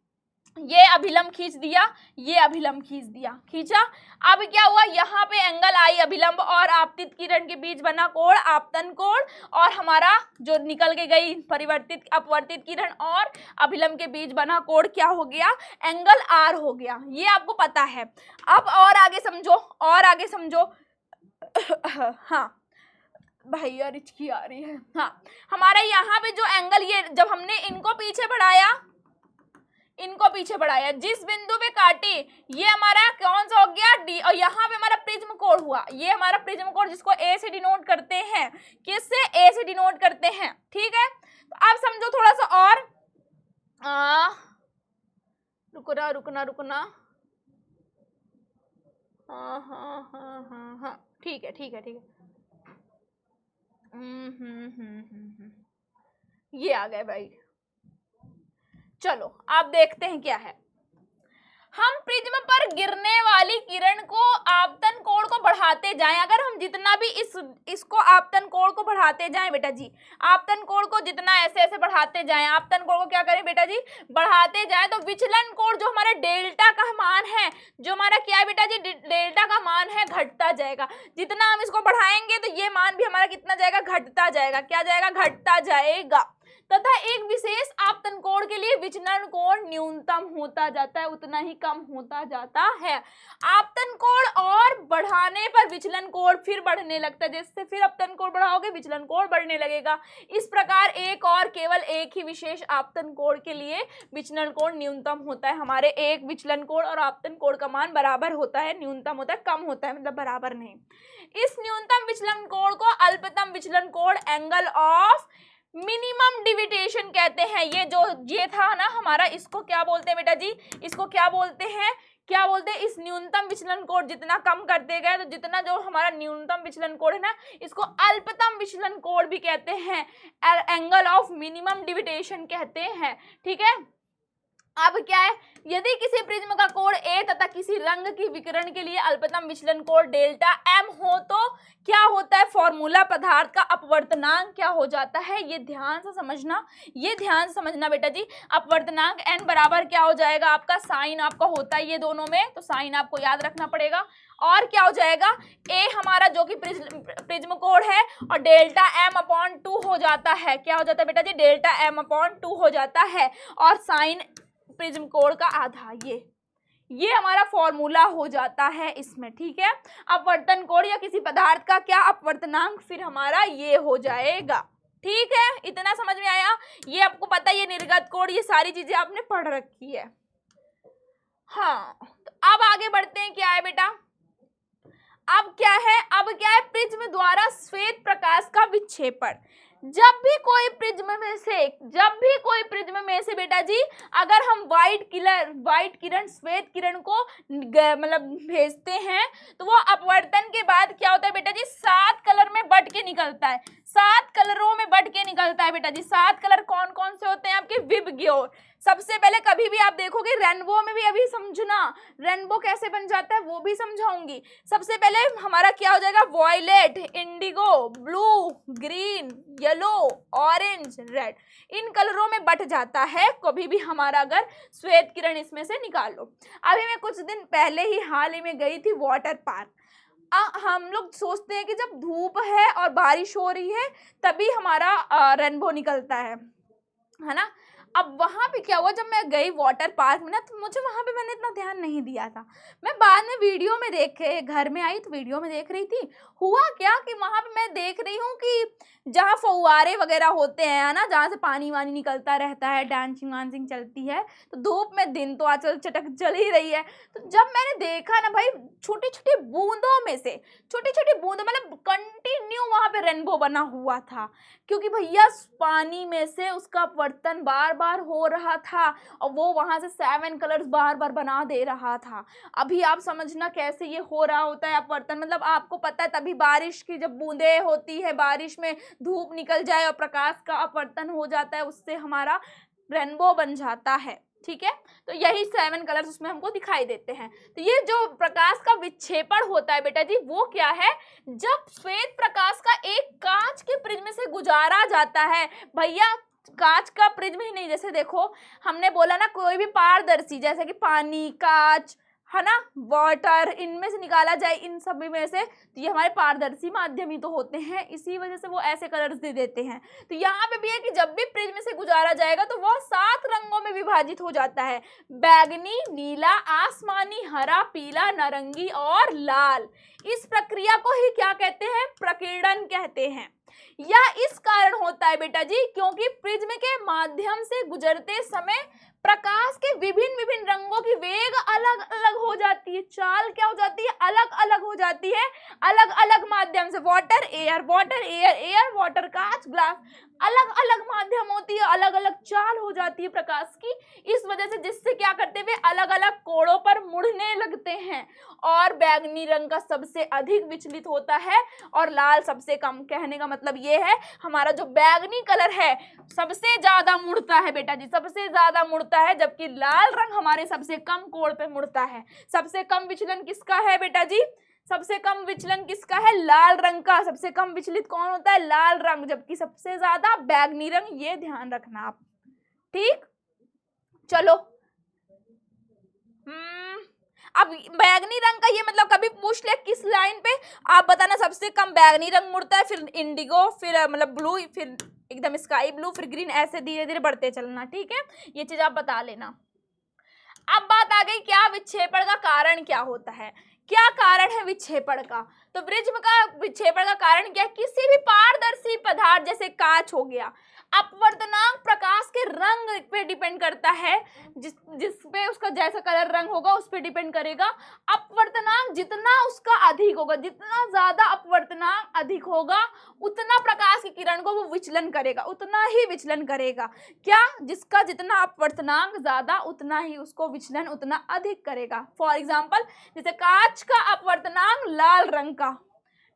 ये अभिलंब खींच दिया, ये अभिलंब खींच दिया, खींचा, अब क्या हुआ, यहाँ पे एंगल आई, अभिलंब और आपतित किरण के बीच बना कोण आपतन कोण, और हमारा जो निकल के गई परिवर्तित अपवर्तित किरण और अभिलंब के बीच बना कोण क्या हो गया, एंगल आर हो गया, ये आपको पता है। अब और आगे समझो, और आगे समझो हाँ भैया रिचकी आ रही है, हाँ हमारा यहाँ पे जो एंगल, ये जब हमने इनको पीछे बढ़ाया, जिस बिंदु पे काटे, ये हमारा कौन सा हो गया, डी, और यहाँ पे हमारा प्रिज्म कोण हुआ, ये हमारा प्रिज्म कोण जिसको ए से डिनोट करते हैं, किससे, ए से डिनोट करते हैं, ठीक है। तो अब समझो थोड़ा सा और, रुकना, हाँ, ठीक है, ये आ गए भाई। चलो आप देखते हैं क्या है। हम प्रिज्म पर गिरने वाली किरण को आपतन कोण को बढ़ाते जाएं। अगर हम जितना भी इसको आपतन कोण को बढ़ाते जाएं बेटा जी, आपतन कोण को जितना ऐसे ऐसे बढ़ाते जाएं, आपतन कोण को क्या करें बेटा जी, बढ़ाते जाएं, तो विचलन कोण जो हमारा डेल्टा का मान है, जो हमारा क्या है बेटा जी, डेल्टा का मान है, घटता जाएगा। जितना हम इसको बढ़ाएंगे तो ये मान भी हमारा कितना जाएगा, घटता जाएगा। क्या जाएगा, घटता जाएगा। तथा एक विशेष आपतन कोण के लिए विचलन कोण न्यूनतम होता जाता है, उतना ही कम होता जाता है। आपतन कोण और बढ़ाने पर विचलन कोण फिर बढ़ने लगता है। जैसे फिर आपतन कोण बढ़ाओगे विचलन कोण बढ़ने लगेगा। इस प्रकार एक और केवल एक ही विशेष आपतन कोण के लिए विचलन कोण न्यूनतम होता है। हमारे एक विचलन कोण और आपतन कोण का मान बराबर होता है, न्यूनतम होता है, कम होता है, मतलब बराबर नहीं। इस न्यूनतम विचलन कोण को अल्पतम विचलन कोण, एंगल ऑफ मिनिमम डिविएशन कहते हैं। ये था ना हमारा, इसको क्या बोलते हैं बेटा जी, इसको क्या बोलते हैं, क्या बोलते हैं, इस न्यूनतम विचलन कोण जितना कम करते गए तो जितना जो हमारा न्यूनतम विचलन कोण है ना, इसको अल्पतम विचलन कोण भी कहते हैं, एंगल ऑफ मिनिमम डिविएशन कहते हैं। ठीक है। अब क्या है, यदि किसी प्रिज्म का कोण ए तथा किसी रंग की विकिरण के लिए अल्पतम विचलन कोण डेल्टा एम हो तो क्या होता है, फॉर्मूला पदार्थ का अपवर्तनांक क्या हो जाता है, ये ध्यान से समझना, ये ध्यान से समझना बेटा जी। अपवर्तनांक एन बराबर क्या हो जाएगा आपका, साइन आपका होता है ये दोनों में, तो साइन आपको याद रखना पड़ेगा। और क्या हो जाएगा, ए हमारा जो कि प्रिज्म कोण है, और डेल्टा एम अपॉन 2 हो जाता है। क्या हो जाता है बेटा जी, डेल्टा एम अपॉन 2 हो जाता है, और साइन प्रिज्म कोण का आधा, ये हमारा फॉर्मूला हो जाता है इसमें। ठीक है। अपवर्तन कोण या किसी पदार्थ का क्या अपवर्तनांक फिर हमारा ये हो जाएगा। ठीक है, इतना समझ में आया। ये आपको पता है, ये निर्गत कोण, ये सारी चीजें आपने पढ़ रखी है। हाँ, तो अब आगे बढ़ते हैं। क्या है बेटा, अब क्या है, प्रिज्म द्वारा श्वेत प्रकाश का विक्षेपण। जब भी कोई प्रिज्म में से बेटा जी अगर हम व्हाइट किरण श्वेत किरण को मतलब भेजते हैं, तो वो अपवर्तन के बाद क्या होता है बेटा जी, 7 कलर में बट के निकलता है, 7 कलरों में बट के निकलता है बेटा जी। 7 कलर कौन कौन से होते हैं आपके, विबग्योर। सबसे पहले कभी भी आप देखोगे रेनबो में भी, अभी समझना रेनबो कैसे बन जाता है वो भी समझाऊंगी। सबसे पहले हमारा क्या हो जाएगा, violet, indigo, blue, green, yellow, orange, red, इन कलरों में बट जाता है कभी भी हमारा अगर श्वेत किरण इसमें से निकाल लो। अभी मैं कुछ दिन पहले ही हाल ही में गई थी वाटर पार्क। हम लोग सोचते हैं कि जब धूप है और बारिश हो रही है तभी हमारा रेनबो निकलता है ना। अब वहाँ पे क्या हुआ, जब मैं गई वाटर पार्क में ना, तो मुझे वहाँ पे मैंने इतना ध्यान नहीं दिया था। मैं बाद में वीडियो में देखे, घर में आई तो वीडियो में देख रही थी, हुआ क्या कि वहाँ पे मैं देख रही हूँ कि जहाँ फव्वारे वगैरह होते हैं ना, जहाँ से पानी वानी निकलता रहता है, डांसिंग वांसिंग चलती है, तो धूप में दिन तो आजकल चटक चल ही रही है, तो जब मैंने देखा ना भाई, छोटी छोटी बूंदों में से, छोटी छोटी बूंदों, मतलब कंटिन्यू वहाँ पे रेनबो बना हुआ था, क्योंकि भैया पानी में से उसका अपवर्तन बार बार हो रहा था और वो वहां से 7 कलर्स बार बार बना दे रहा था। अभी आप समझना कैसे ये हो रहा होता है अपवर्तन, मतलब आपको पता है तभी बारिश की जब बूंदे होती है, बारिश में धूप निकल जाए और प्रकाश का अपवर्तन हो जाता है, उससे हमारा रेनबो बन जाता है। ठीक है, तो यही 7 कलर्स उसमें हमको दिखाई देते हैं। तो ये जो प्रकाश का विक्षेपण होता है बेटा जी, वो क्या है, जब श्वेत प्रकाश का एक कांच के प्रिज्म से गुजारा जाता है। भैया कांच का प्रिज्म ही नहीं, जैसे देखो हमने बोला ना, कोई भी पारदर्शी जैसे कि पानी, कांच है ना, वाटर, इनमें से निकाला जाए, इन सभी में से, तो ये हमारे पारदर्शी माध्यम ही तो होते हैं, इसी वजह से वो ऐसे कलर्स दे देते हैं। तो यहाँ पे भी है कि जब भी प्रिज्म से गुजारा जाएगा तो वह 7 रंगों में विभाजित हो जाता है, बैगनी, नीला, आसमानी, हरा, पीला, नारंगी और लाल। इस प्रक्रिया को ही क्या कहते हैं, प्रकीर्णन कहते हैं। यह इस कारण होता है बेटा जी क्योंकि प्रिज्म के माध्यम से गुजरते समय प्रकाश के विभिन्न विभिन्न रंगों की वेग अलग अलग हो जाती है, चाल क्या हो जाती है, अलग अलग हो जाती है, अलग अलग माध्यम से, water air, water air, air water, कांच ग्लास, अलग अलग माध्यम होती है, अलग अलग चाल हो जाती है प्रकाश की, इस वजह से जिससे क्या करते हुए अलग अलग कोणों पर मुड़ने लगते हैं। और बैंगनी रंग का सबसे अधिक विचलित होता है और लाल सबसे कम। कहने का मतलब ये है हमारा जो बैंगनी कलर है सबसे ज्यादा मुड़ता है बेटा जी, सबसे ज्यादा मुड़ता है, जबकि लाल रंग हमारे सबसे कम कोण पे मुड़ता है। सबसे कम विचलन किसका है बेटा जी? सबसे कम विचलन किसका है? लाल रंग का। सबसे कम विचलित कौन होता है? लाल रंग, जबकि सबसे ज्यादा बैंगनी रंग। ये ध्यान रखना आप, ठीक। चलो अब बैंगनी रंग का ये मतलब कभी पूछ ले किस लाइन पे, आप बताना। सबसे कम बैंगनी रंग मुड़ता है, फिर इंडिगो, फिर मतलब ब्लू, फिर एकदम स्काई ब्लू, फिर ग्रीन, ऐसे धीरे धीरे बढ़ते चलना, ठीक है। ये चीज आप बता लेना। अब बात आ गई क्या विक्षेपण का कारण क्या होता है, क्या कारण है विक्षेपण का। तो प्रिज्म का विक्षेपण का कारण क्या है? किसी भी पारदर्शी पदार्थ जैसे कांच हो गया, अपवर्तनांक प्रकाश के रंग पे डिपेंड करता है, जिस पे उसका जैसा कलर रंग होगा उस पे डिपेंड करेगा। अपवर्तनांक जितना उसका अधिक होगा, जितना ज्यादा अपवर्तनांक अधिक होगा, उतना प्रकाश की किरण को वो विचलन करेगा, उतना ही विचलन करेगा। क्या? जिसका जितना अपवर्तनांक ज्यादा उतना ही उसको विचलन उतना अधिक करेगा। फॉर एग्जाम्पल, जैसे कांच का अपवर्तनांक लाल रंग का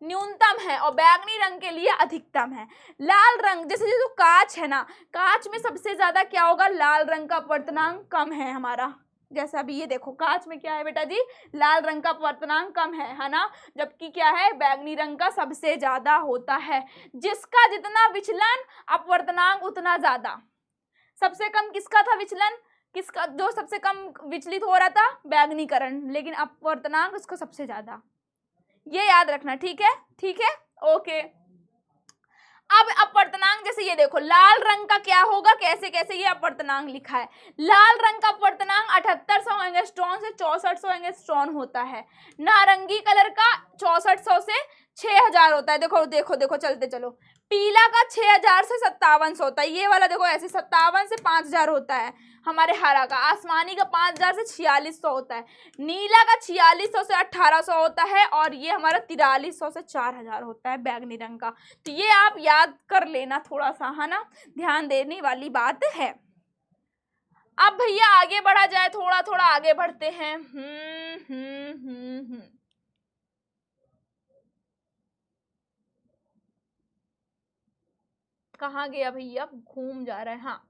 न्यूनतम है और बैंगनी रंग के लिए अधिकतम है। लाल रंग जैसे जो कांच है ना, कांच में सबसे ज्यादा क्या होगा? लाल रंग का अपवर्तनांक कम है हमारा। जैसा अभी ये देखो, कांच में क्या है बेटा जी? लाल रंग का अपवर्तनांक कम है ना, जबकि क्या है? बैंगनी रंग का सबसे ज्यादा होता है। जिसका जितना विचलन अपवर्तनांक उतना ज्यादा। सबसे कम किसका था विचलन? किसका जो सबसे कम विचलित हो रहा था? बैंगनीकरण, लेकिन अपवर्तनांक उसको सबसे ज्यादा। ये याद रखना, ठीक है, ठीक है, ओके। अब अपवर्तनांक जैसे ये देखो, लाल रंग का क्या होगा, कैसे कैसे ये अपवर्तनांक लिखा है। लाल रंग का अपवर्तनांक 7800 एंगस्ट्रॉन से 6400 एंगस्ट्रॉन होता है। नारंगी कलर का 6400 से 6000 होता है। देखो देखो देखो, चलते चलो। पीला का 6000 से 5700 होता है। ये वाला देखो ऐसे 57 से 5000 होता है। हमारे हरा का, आसमानी का 5000 से 4600 होता है। नीला का 4600 से 1800 होता है और ये हमारा 4300 से 4000 होता है बैंगनी रंग का। तो ये आप याद कर लेना थोड़ा सा, है ना, ध्यान देने वाली बात है। अब भैया आगे बढ़ा जाए, थोड़ा थोड़ा आगे बढ़ते हैं। कहाँ गया भैया? घूम जा रहा है। हाँ,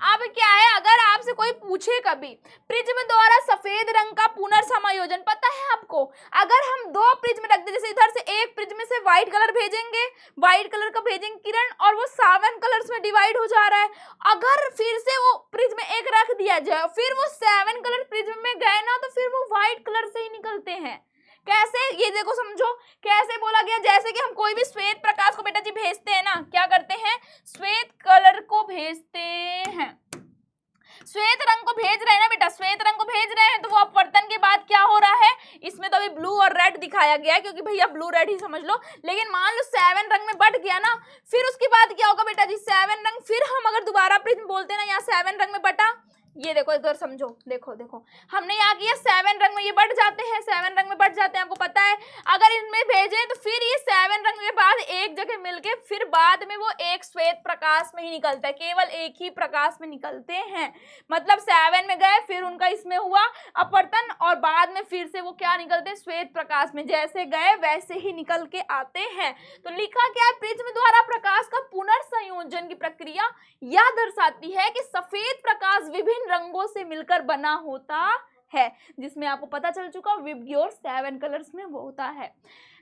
अब क्या है, अगर आपसे कोई पूछे कभी प्रिज्म द्वारा सफेद रंग का पुनर्समायोजन पता है आपको? अगर हम दो प्रिज्म रख दे, जैसे इधर से एक प्रिज्म से व्हाइट कलर भेजेंगे, व्हाइट कलर का भेजेंगे किरण, और वो 7 कलर्स में डिवाइड हो जा रहा है। अगर फिर से वो प्रिज्म एक रख दिया जाए, फिर वो 7 कलर प्रिज्म में गए ना, तो फिर वो व्हाइट कलर से ही निकलते हैं। कैसे? ये देखो, समझो कैसे बोला गया। जैसे कि हम कोई भी श्वेत प्रकाश को बेटा जी भेजते हैं ना, क्या करते हैं? श्वेत कलर को भेजते हैं, श्वेत रंग को भेज रहे हैं ना बेटा, श्वेत रंग को भेज रहे हैं, तो वो अपवर्तन के बाद क्या हो रहा है? इसमें तो अभी ब्लू और रेड दिखाया गया है, क्योंकि भैया ब्लू रेड ही समझ लो। लेकिन मान लो 7 रंग में बट गया ना, फिर उसके बाद क्या होगा बेटा जी? 7 रंग, फिर हम अगर दोबारा प्रिज्म बोलते हैं ना, यहाँ 7 रंग में बटा, ये देखो इधर समझो, देखो देखो, हमने यहाँ किया 7 रंग में ये बढ़ जाते हैं, 7 रंग में बढ़ जाते हैं, आपको पता है। अगर इनमें भेजें तो फिर ये 7 रंग के बाद एक जगह मिलके फिर बाद में वो एक श्वेत प्रकाश में ही निकलता है, केवल एक ही प्रकाश में निकलते हैं। मतलब 7 में गए, फिर उनका इसमें हुआ अपवर्तन, और बाद में फिर से वो क्या निकलते हैं? श्वेत प्रकाश में। जैसे गए वैसे ही निकल के आते हैं। तो लिखा क्या है? प्रिज्म द्वारा प्रकाश का पुनर्संयोजन की प्रक्रिया यह दर्शाती है कि सफेद प्रकाश विभिन्न रंगों से मिलकर बना होता है, जिसमें आपको पता चल चुका विबग्योर 7 कलर्स में वो होता है।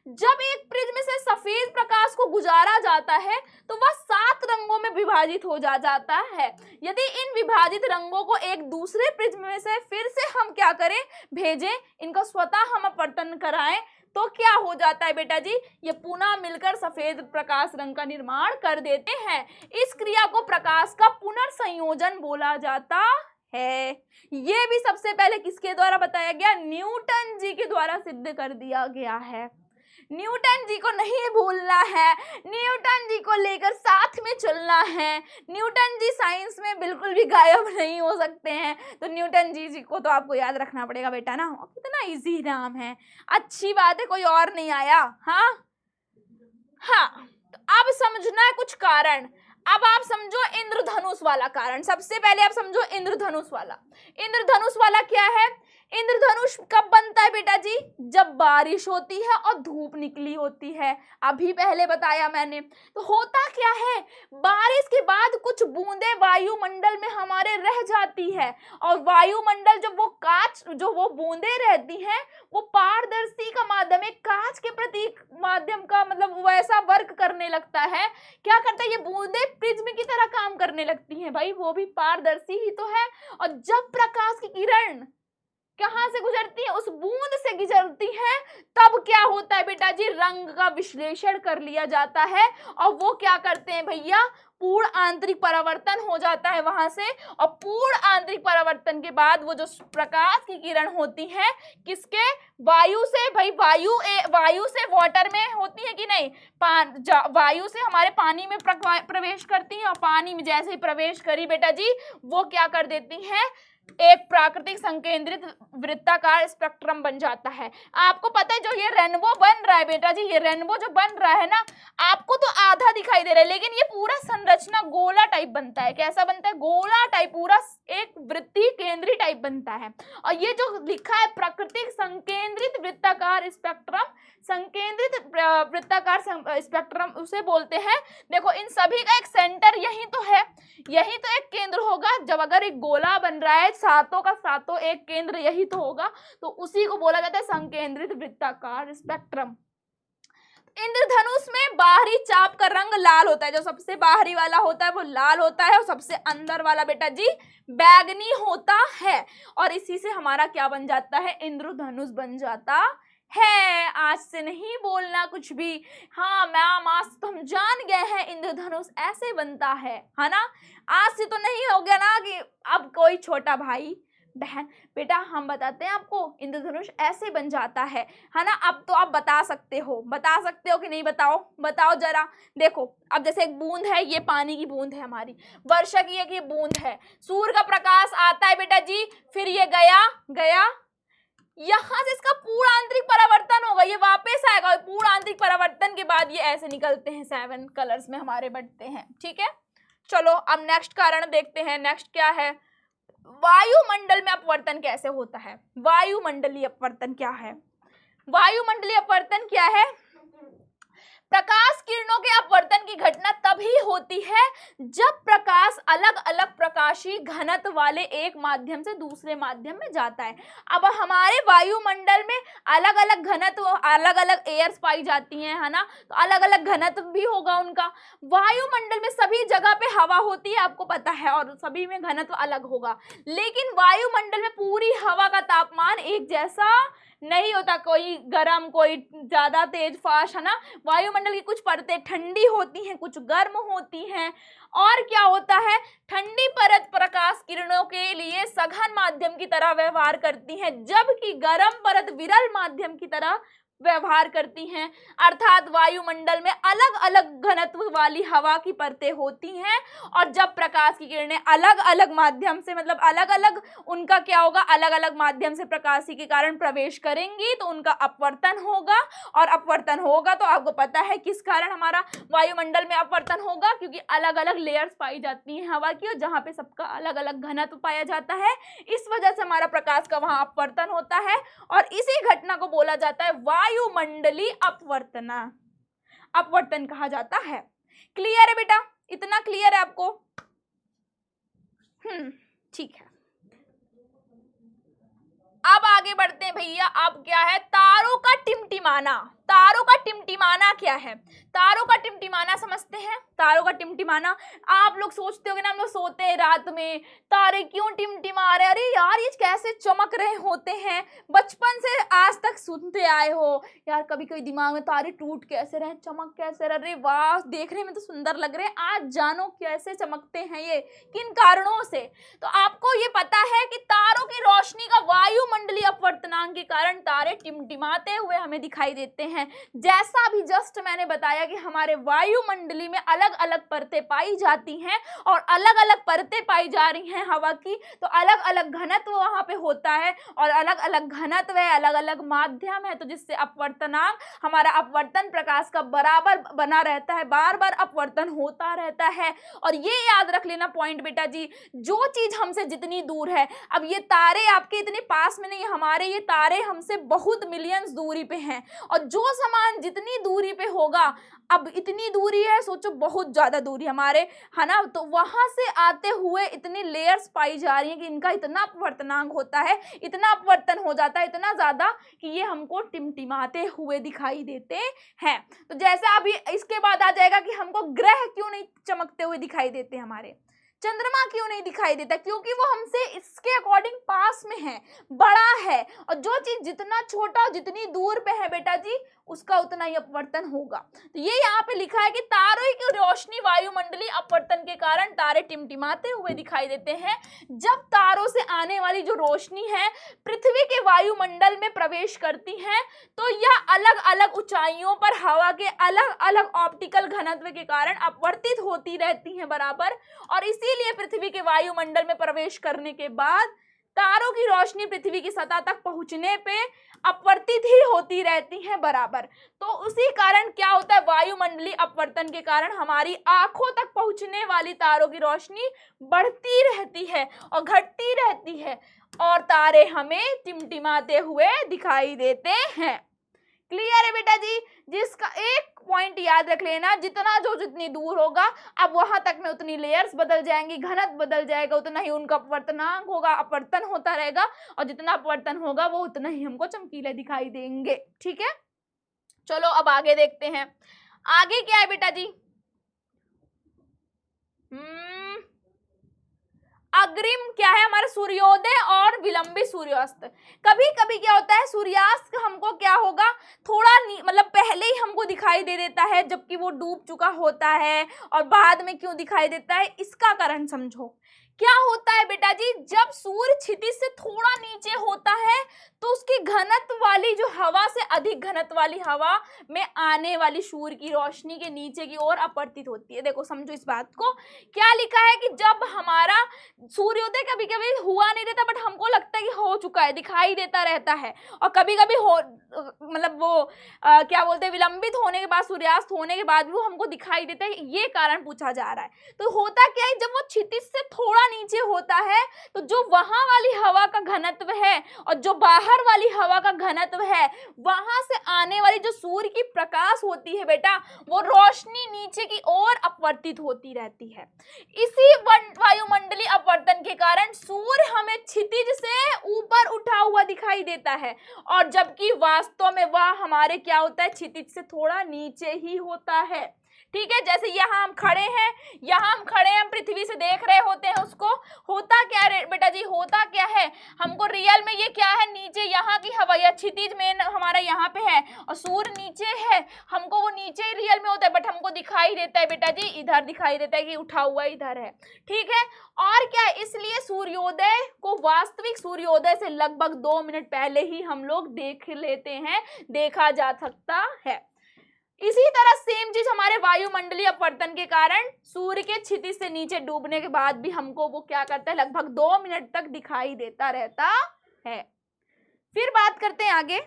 जब एक प्रिज्म से सफेद प्रकाश को गुजारा जाता है तो वह 7 रंगों में विभाजित हो जाता है। यदि इन विभाजित रंगों को एक दूसरे प्रिज्म में से फिर से हम क्या करें? भेजें, इनका स्वतः हम अपवर्तन कराएं, तो क्या हो जाता है बेटा जी? ये पुनः मिलकर सफेद प्रकाश रंग का निर्माण कर देते हैं। इस क्रिया को प्रकाश का पुनर्संयोजन बोला जाता है। ये भी सबसे पहले किसके द्वारा बताया गया? न्यूटन जी के द्वारा सिद्ध कर दिया गया है। न्यूटन जी को नहीं भूलना है, न्यूटन जी को लेकर साथ में चलना है। न्यूटन जी साइंस में बिल्कुल भी गायब नहीं हो सकते हैं, तो न्यूटन जी को तो आपको याद रखना पड़ेगा बेटा ना। कितना इजी नाम है, अच्छी बात है, कोई और नहीं आया। हाँ हाँ, तो अब समझना है कुछ कारण। अब आप समझो इंद्रधनुष वाला कारण। सबसे पहले आप समझो इंद्रधनुष वाला। इंद्रधनुष वाला क्या है? इंद्रधनुष कब बनता है बेटा जी? जब बारिश होती है और धूप निकली होती है। अभी पहले बताया मैंने। तो होता क्या है, बारिश के बाद कुछ बूंदें वायुमंडल में हमारे रह जाती है, और वायुमंडल जब वो कांच, जो वो बूंदें रहती हैं, वो पारदर्शी का माध्यम, एक कांच के प्रतीक माध्यम का मतलब वैसा वर्क करने लगता है। क्या करता है, ये बूंदें प्रिज्म की तरह काम करने लगती हैं भाई, वो भी पारदर्शी ही तो है। और जब प्रकाश की किरण कहां से गुजरती है, उस बूंद से गुजरती है, तब क्या होता है बेटा जी, रंग का विश्लेषण कर लिया जाता है, और वो क्या करते हैं भैया, पूर्ण आंतरिक परावर्तन हो जाता है वहां से। और पूर्ण आंतरिक परावर्तन के बाद वो जो प्रकाश की किरण होती है, किसके, वायु से भाई, वायु से वाटर में होती है कि नहीं, वायु से हमारे पानी में प्रवेश करती है, और पानी में जैसे ही प्रवेश करी बेटा जी, वो क्या कर देती है, एक प्राकृतिक संकेंद्रित वृत्ताकार स्पेक्ट्रम बन जाता है। आपको पता है जो ये रेनबो बन रहा है बेटा जी, ये रेनबो जो बन रहा है ना, आपको तो आधा दिखाई दे रहा है, लेकिन ये पूरा संरचना गोला टाइप बनता है। कैसा बनता है, गोला टाइप, पूरा एक वृत्तीय केंद्रीय टाइप बनता है। और ये जो लिखा है प्राकृतिक संकेंद्रित वृत्ताकार स्पेक्ट्रम, संकेंद्रित वृत्ताकार स्पेक्ट्रम उसे बोलते हैं। देखो इन सभी का एक सेंटर यही तो है, यही तो एक केंद्र होगा। जब अगर एक गोला बन रहा है, सातों का सातों एक केंद्र यही तो होगा, तो उसी को बोला जाता है संकेंद्रित वृत्ताकार स्पेक्ट्रम। इंद्रधनुष में बाहरी चाप का रंग लाल होता है, जो सबसे बाहरी वाला होता है वो लाल होता है, और सबसे अंदर वाला बेटा जी बैंगनी होता है। और इसी से हमारा क्या बन जाता है, इंद्रधनुष बन जाता है। आज से नहीं बोलना कुछ भी, हाँ मैम आज तो हम जान गए हैं इंद्रधनुष ऐसे बनता है ना। आज से तो नहीं हो गया ना कि अब कोई छोटा भाई बहन, बेटा हम बताते हैं आपको, इंद्रधनुष ऐसे बन जाता है ना। अब तो आप बता सकते हो कि नहीं, बताओ जरा। देखो अब जैसे एक बूंद है, ये पानी की बूंद है हमारी, वर्षा की एक ये बूंद है, सूर्य का प्रकाश आता है बेटा जी, फिर ये गया यहां से इसका पूर्ण आंतरिक परावर्तन होगा, ये वापस आएगा, पूर्ण आंतरिक परावर्तन के बाद ये ऐसे निकलते हैं, 7 कलर्स में हमारे बढ़ते हैं। ठीक है, चलो अब नेक्स्ट कारण देखते हैं। नेक्स्ट क्या है, वायुमंडल में अपवर्तन कैसे होता है। वायुमंडलीय अपवर्तन क्या है, वायुमंडलीय अपवर्तन क्या है, प्रकाश किरणों के अपवर्तन की घटना तभी होती है जब प्रकाश अलग अलग प्रकाशीय घनत्व वाले एक माध्यम से दूसरे माध्यम में जाता है। अब हमारे वायुमंडल में अलग अलग घनत्व, अलग अलग एयर्स पाई जाती हैं, है ना, तो अलग अलग घनत्व भी होगा उनका। वायुमंडल में सभी जगह पे हवा होती है, आपको पता है, और सभी में घनत्व अलग होगा, लेकिन वायुमंडल में पूरी हवा का तापमान एक जैसा नहीं होता, कोई गर्म कोई ज्यादा तेज फास्ट, है ना। वायुमंडल की कुछ परतें ठंडी होती हैं, कुछ गर्म होती हैं। और क्या होता है, ठंडी परत प्रकाश किरणों के लिए सघन माध्यम की तरह व्यवहार करती है, जबकि गर्म परत विरल माध्यम की तरह व्यवहार करती हैं। अर्थात वायुमंडल में अलग अलग घनत्व वाली हवा की परतें होती हैं, और जब प्रकाश की किरणें अलग अलग माध्यम से, मतलब अलग अलग उनका क्या होगा, अलग अलग माध्यम से प्रकाश के कारण प्रवेश करेंगी, तो उनका अपवर्तन होगा। और अपवर्तन होगा तो आपको पता है किस कारण हमारा वायुमंडल में अपवर्तन होगा, क्योंकि अलग अलग लेयर्स पाई जाती हैं हवा की, और जहाँ पे सबका अलग अलग घनत्व पाया जाता है, इस वजह से हमारा प्रकाश का वहां अपवर्तन होता है, और इसी घटना को बोला जाता है वायुमंडलीय अपवर्तन कहा जाता है। क्लियर है बेटा, इतना क्लियर है आपको? ठीक है, अब आगे बढ़ते हैं भैया। अब क्या है, तारों का टिमटिमाना। तारों का टिमटिमाना क्या है, तारों का टिमटिमाना समझते हैं। तारों का टिमटिमाना, आप लोग सोचते होंगे ना, हम लोग सोते हैं रात में, तारे क्यों टिमटिमा रहे, अरे यार ये कैसे चमक रहे होते हैं। बचपन से आज तक सुनते आए हो यार, कभी कभी दिमाग में तारे टूट कैसे रहे, चमक कैसे रहे, अरे वाह देखने में तो सुंदर लग रहे हैं, आज जानो कैसे चमकते हैं, ये किन कारणों से। तो आपको ये पता है कि तारों की रोशनी का वायुमंडलीय अपवर्तनांक के कारण तारे टिमटिमाते हुए हमें दिखाई देते हैं। हैं। जैसा अभी जस्ट मैंने बताया कि हमारे वायुमंडली में अलग अलग परतें पाई जाती हैं और अलग अलग परतें पाई जा रही हैं हवा की, तो अलग अलग घनत्व वहां पे होता है और अलग अलग घनत्व है, अलग अलग माध्यम है, तो जिससे अपवर्तनांक हमारा अपवर्तन प्रकाश का बराबर बना रहता है, बार बार अपवर्तन होता रहता है। और ये याद रख लेना पॉइंट बेटा जी, जो चीज हमसे जितनी दूर है, अब ये तारे आपके इतने पास में नहीं, हमारे ये तारे हमसे बहुत मिलियंस दूरी पे हैं, और जो सामान जितनी दूरी पे होगा, अब इतनी दूरी है, सोचो बहुत ज्यादा दूरी हमारे, है ना, तो वहां से आते हुए इतनी लेयर्स पाई जा रही हैं कि इनका इतना अपवर्तनांक होता है, इतना अपवर्तन हो जाता है, इतना ज्यादा कि ये हमको टिमटिमाते हुए दिखाई देते हैं। तो जैसे अभी इसके बाद आ जाएगा कि हमको ग्रह क्यों नहीं चमकते हुए दिखाई देते, हमारे चंद्रमा क्यों नहीं दिखाई देता, क्योंकि वो हमसे इसके अकॉर्डिंग पास में है, बड़ा है, और जो चीज जितना छोटा और जितनी दूर पे है बेटा जी, उसका उतना ही अपवर्तन होगा। तो ये यहाँ पे लिखा है कि तारों की रोशनी वायुमंडलीय अपवर्तन के कारण तारे टिमटिमाते हुए दिखाई देते हैं। जब तारों से आने वाली जो रोशनी है पृथ्वी के वायुमंडल में प्रवेश करती है, तो यह अलग अलग ऊंचाइयों पर हवा के अलग अलग ऑप्टिकल घनत्व के कारण अपवर्तित होती रहती हैं बराबर, और इसीलिए पृथ्वी के वायुमंडल में प्रवेश करने के बाद तारों की रोशनी पृथ्वी की सतह तक पहुंचने पे अपवर्तित ही होती रहती हैं बराबर। तो उसी कारण क्या होता है, वायुमंडलीय अपवर्तन के कारण हमारी आंखों तक पहुंचने वाली तारों की रोशनी बढ़ती रहती है और घटती रहती है, और तारे हमें टिमटिमाते हुए दिखाई देते हैं। क्लियर है बेटा जी? जिसका एक पॉइंट याद रख लेना, जितना जो जितनी दूर होगा, अब वहां तक में उतनी लेयर्स बदल जाएंगी, घनत्व बदल जाएगा, उतना ही उनका अपवर्तनांक होगा, अपवर्तन होता रहेगा, और जितना अपवर्तन होगा वो उतना ही हमको चमकीले दिखाई देंगे। ठीक है, चलो अब आगे देखते हैं। आगे क्या है बेटा जी? अग्रिम क्या है हमारा? सूर्योदय और विलंबित सूर्यास्त। कभी कभी क्या होता है, सूर्यास्त हमको क्या होगा, थोड़ा मतलब पहले ही हमको दिखाई दे देता है, जबकि वो डूब चुका होता है, और बाद में क्यों दिखाई देता है, इसका कारण समझो। क्या होता है बेटा जी, जब सूर्य क्षितिज से थोड़ा नीचे होता है, तो उसकी घनत्व वाली जो हवा से अधिक घनत्व वाली हवा में आने वाली सूर्य की रोशनी के नीचे की ओर अपवर्तित होती है। देखो समझो इस बात को, क्या लिखा है कि जब हमारा सूर्योदय कभी कभी हुआ नहीं रहता, बट हमको लगता है कि हो चुका है, दिखाई देता रहता है, और कभी कभी हो मतलब वो क्या बोलते हैं, विलंबित होने के बाद, सूर्यास्त होने के बाद भी वो हमको दिखाई देता है, ये कारण पूछा जा रहा है। तो होता क्या है, जब वो क्षितिज से थोड़ा नीचे होता है, तो जो वहां वाली हवा का घनत्व है और जो बाहर वाली हवा का घनत्व है, वहां से आने वाली जो सूर्य की प्रकाश होती है बेटा, वो रोशनी नीचे की ओर अपवर्तित होती रहती है। इसी वायुमंडलीय अपवर्तन के कारण सूर्य हमें क्षितिज से ऊपर उठा हुआ दिखाई देता है, और जबकि वास्तव में वह हमारे क्या होता है, क्षितिज से थोड़ा नीचे ही होता है। ठीक है, जैसे यहाँ हम खड़े हैं, हम पृथ्वी से देख रहे होते हैं उसको, होता क्या है बेटा जी, होता क्या है, हमको रियल में ये क्या है, नीचे यहाँ की हवा या क्षितिज में हमारा यहाँ पे है और सूर्य नीचे है, हमको वो नीचे ही रियल में होता है, बट हमको दिखाई देता है बेटा जी, इधर दिखाई देता है कि उठा हुआ इधर है। ठीक है, और क्या, इसलिए सूर्योदय को वास्तविक सूर्योदय से लगभग 2 मिनट पहले ही हम लोग देख लेते हैं, देखा जा सकता है। इसी तरह सेम चीज हमारे वायुमंडलीय अपवर्तन के कारण सूर्य के क्षितिज से नीचे डूबने के बाद भी हमको वो क्या करता है, लगभग 2 मिनट तक दिखाई देता रहता है। फिर बात करते हैं आगे।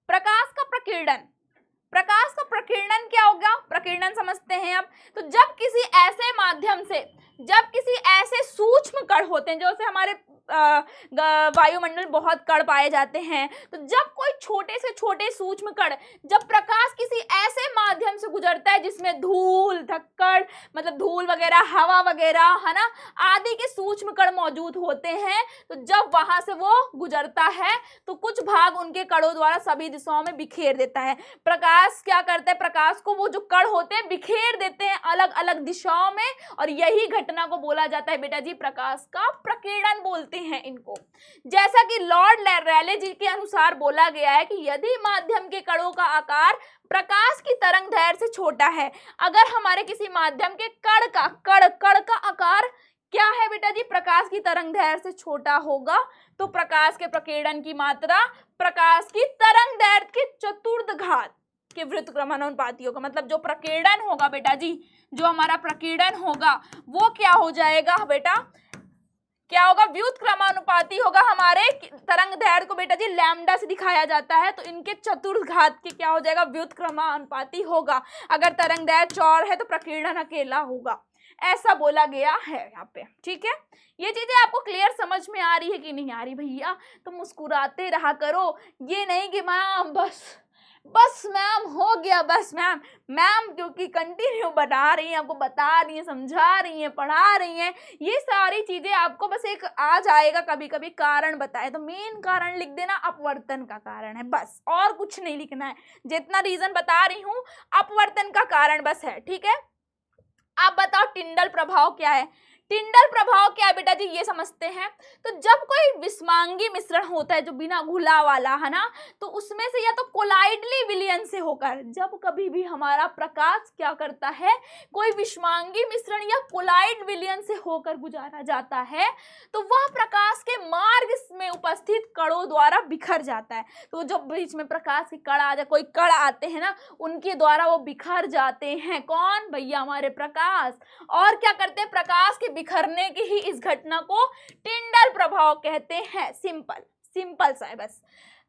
प्रकाश का प्रकीर्णन। प्रकाश का प्रकीर्णन क्या होगा, प्रकीर्णन समझते हैं अब। तो जब किसी ऐसे माध्यम से, जब किसी ऐसे सूक्ष्म कण होते हैं, जैसे हमारे वायुमंडल बहुत कण पाए जाते हैं, तो जब कोई छोटे से छोटे सूक्ष्म कण, जब प्रकाश किसी ऐसे माध्यम से गुजरता है जिसमें धूल धक्कड़, मतलब धूल वगैरह, हवा वगैरह, है ना, आदि के सूक्ष्म कण मौजूद होते हैं, तो जब वहां से वो गुजरता है तो कुछ भाग उनके कणों द्वारा सभी दिशाओं में बिखेर देता है। प्रकाश क्या करता है, प्रकाश को वो जो कण होते हैं बिखेर देते हैं अलग अलग दिशाओं में, और यही घटना को बोला जाता है बेटा जी प्रकाश का प्रकीर्णन बोलते हैं इनको। जैसा कि लॉर्ड रैले जी के अनुसार बोला गया है कि यदि माध्यम के कणों का आकार प्रकाश की तरंग दैर्घ्य से छोटा है, अगर हमारे किसी माध्यम के कण का आकार क्या है बेटा जी, प्रकाश की तरंग दैर्घ्य से छोटा होगा तो प्रकाश के प्रकीर्णन की मात्रा प्रकाश की तरंग दैर्घ्य के चतुर्थ घात के व्युत्क्रमानुपाती होगा। मतलब जो प्रकीर्णन होगा बेटा जी, जो हमारा प्रकीर्णन होगा वो क्या हो जाएगा बेटा, क्या होगा, व्युत्क्रमानुपाती होगा। हमारे तरंग दैर्घ्य को बेटा जी लैम्डा से दिखाया जाता है, तो इनके चतुर्थ घात के क्या हो जाएगा, व्युत्क्रमानुपाती होगा। अगर तरंग दैर्घ्य चौर है तो प्रकीर्णन अकेला होगा, ऐसा बोला गया है यहाँ पे। ठीक है, ये चीजें आपको क्लियर समझ में आ रही है कि नहीं आ रही भैया? तो मुस्कुराते रहा करो, ये नहीं कि मैम बस मैम हो गया, बस मैम क्योंकि कंटिन्यू बना रही हैं, आपको बता रही हैं, समझा रही हैं, पढ़ा रही हैं, ये सारी चीजें आपको बस एक आ जाएगा कभी कभी कारण बताए तो मेन कारण लिख देना, अपवर्तन का कारण है, बस और कुछ नहीं लिखना है। जितना रीजन बता रही हूँ अपवर्तन का कारण बस है। ठीक है, आप बताओ टिंडल प्रभाव क्या है? टिंडल प्रभाव क्या है बेटा जी, ये समझते हैं। तो जब कोई विषमांगी मिश्रण होता है जो बिना घुला वाला है ना, तो उसमें से या तो कोलाइडली विलयन से होकर, जब कभी भी हमारा प्रकाश क्या करता है, कोई विषमांगी मिश्रण या कोलाइड विलयन से होकर गुजारा जाता है, तो वह प्रकाश के मार्ग में उपस्थित कणों द्वारा बिखर जाता है। तो जब बीच में प्रकाश के कण आ जाए, कोई कण आते हैं ना, उनके द्वारा वो बिखर जाते हैं। कौन भैया? हमारे प्रकाश। और क्या करते हैं, प्रकाश के बिखरने की ही इस घटना को टिंडल प्रभाव कहते हैं। सिंपल सा है बस।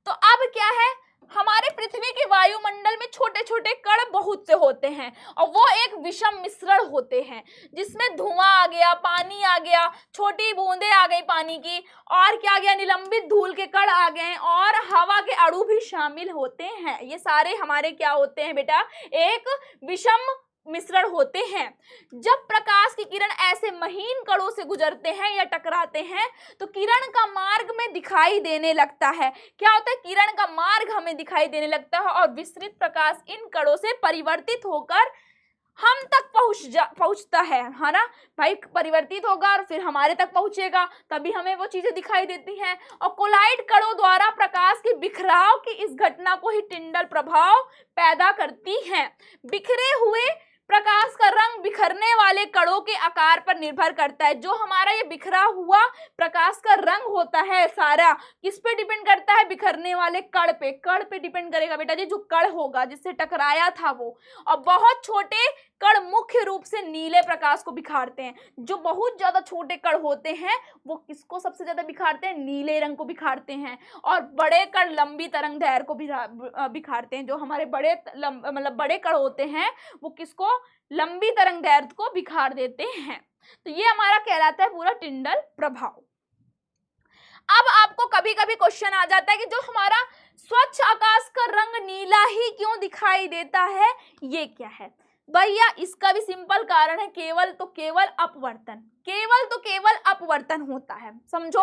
तो अब क्या है, हमारे पृथ्वी के वायुमंडल में छोटे छोटे कण बहुत से होते हैं और वो एक विषम मिश्रण होते हैं, जिसमें धुआं आ गया, पानी आ गया, छोटी बूंदें आ गई पानी की, और क्या आ गया, निलंबित धूल के कण आ गए, और हवा के अणु भी शामिल होते हैं। ये सारे हमारे क्या होते हैं बेटा, एक विषम मिश्रण होते हैं। जब प्रकाश की किरण ऐसे महीन कणों से गुजरते हैं या टकराते हैं तो किरण का मार्ग में दिखाई देने लगता है। क्या होता है, किरण का मार्ग हमें दिखाई देने लगता है और विसरित प्रकाश इन कणों से परिवर्तित होकर हम तक पहुंचता है ना भाई, परिवर्तित होगा और फिर हमारे तक पहुंचेगा, तभी हमें वो चीजें दिखाई देती हैं। और कोलाइड कणों द्वारा प्रकाश के बिखराव की इस घटना को ही टिंडल प्रभाव पैदा करती हैं। बिखरे हुए प्रकाश का रंग बिखरने वाले कणों के आकार पर निर्भर करता है। जो हमारा ये बिखरा हुआ प्रकाश का रंग होता है सारा किस पे डिपेंड करता है, बिखरने वाले कण पे डिपेंड करेगा बेटा जी, जो कण होगा जिससे टकराया था वो। और बहुत छोटे कण मुख्य रूप से नीले प्रकाश को बिखारते हैं। जो बहुत ज्यादा छोटे कण होते हैं वो किसको सबसे ज्यादा बिखारते हैं, नीले रंग को बिखारते हैं। और बड़े कण लंबी तरंग दैर्घ्य को बिखारते हैं। जो हमारे मतलब बड़े कण होते हैं वो किसको, लंबी तरंग दैर्घ्य को बिखार देते हैं। तो ये हमारा कहलाता है पूरा टिंडल प्रभाव। अब आपको कभी कभी क्वेश्चन आ जाता है कि जो हमारा स्वच्छ आकाश का रंग नीला ही क्यों दिखाई देता है, ये क्या है भैया? इसका भी सिंपल कारण है, केवल तो केवल अपवर्तन होता है। समझो,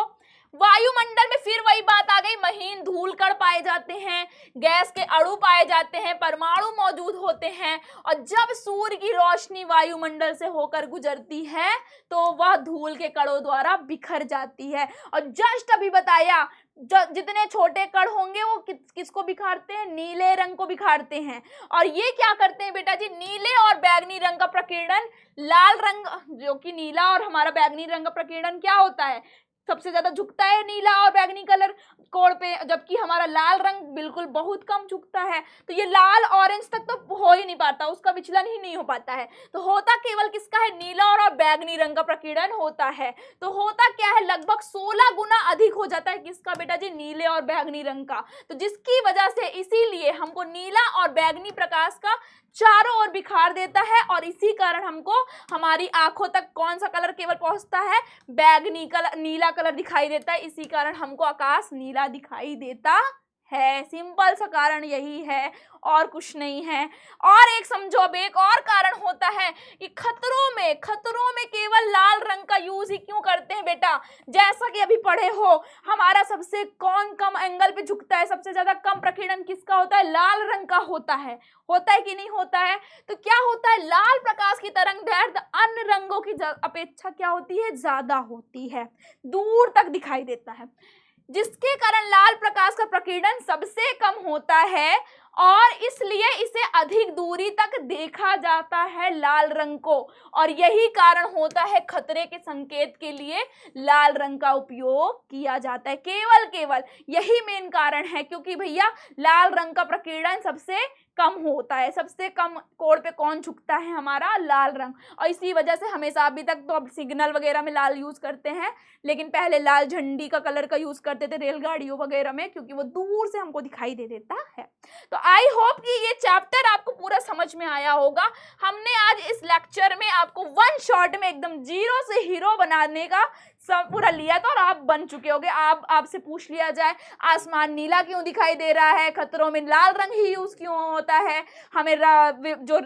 वायुमंडल में फिर वही बात आ गई, महीन धूल कण पाए जाते हैं, गैस के अणु पाए जाते हैं, परमाणु मौजूद होते हैं, और जब सूर्य की रोशनी वायुमंडल से होकर गुजरती है तो वह धूल के कणों द्वारा बिखर जाती है। और जस्ट अभी बताया, जितने छोटे कण होंगे वो किसको बिखारते हैं, नीले रंग को बिखारते हैं। और ये क्या करते हैं बेटा जी, नीले और बैगनी रंग का प्रकीर्णन, लाल रंग जो कि नीला और हमारा बैगनी रंग का प्रकीर्णन क्या होता है, सबसे ज्यादा झुकता है नीला और बैगनी कलर कोण पे, जबकि हमारा लाल रंग बिल्कुल बहुत कम झुकता है। तो ये लाल ऑरेंज तक तो हो ही नहीं पाता, उसका विचलन ही नहीं हो पाता है। तो होता केवल किसका है, नीला और बैगनी रंग का प्रकीर्णन होता है। तो होता क्या है, लगभग 16 गुना अधिक हो जाता है किसका बेटा जी, नीले और बैगनी रंग का। तो जिसकी वजह से इसीलिए हमको नीला और बैगनी प्रकाश का चारों ओर बिखार देता है, और इसी कारण हमको हमारी आंखों तक कौन सा कलर केवल पहुंचता है, बैगनी कलर, नीला कलर दिखाई देता है। इसी कारण हमको आकाश नीला दिखाई देता है। सिंपल सा कारण यही है और कुछ नहीं है। और एक समझो, अब एक और कारण होता है कि खतरों में केवल लाल रंग का यूज ही क्यों करते हैं बेटा, जैसा कि अभी पढ़े हो, हमारा सबसे कौन कम एंगल पे झुकता है, सबसे ज्यादा कम प्रकीर्णन किसका होता है, लाल रंग का होता है कि नहीं होता है? तो क्या होता है, लाल प्रकाश की तरंग दैर्घ्य अन्य रंगों की अपेक्षा क्या होती है, ज्यादा होती है, दूर तक दिखाई देता है, जिसके कारण लाल प्रकाश का प्रकीर्णन सबसे कम होता है और इसलिए इसे अधिक दूरी तक देखा जाता है लाल रंग को, और यही कारण होता है खतरे के संकेत के लिए लाल रंग का उपयोग किया जाता है। केवल यही मेन कारण है, क्योंकि भैया लाल रंग का प्रकीर्णन सबसे कम होता है। सबसे कम कोण पे कौन झुकता है? हमारा लाल रंग। और इसी वजह से हमेशा अभी तक तो अब सिग्नल वगैरह में लाल यूज करते हैं, लेकिन पहले लाल झंडी का कलर का यूज करते थे रेलगाड़ियों वगैरह में, क्योंकि वो दूर से हमको दिखाई दे देता है। तो आई होप कि ये चैप्टर आपको पूरा समझ में आया होगा। हमने आज इस लेक्चर में आपको वन शॉट में एकदम जीरो से हीरो बनाने का सब पूरा लिया था, और आप बन चुके होगे। आपसे पूछ लिया जाए आसमान नीला क्यों दिखाई दे रहा है, खतरों में लाल रंग ही यूज क्यों होता है, हमें जो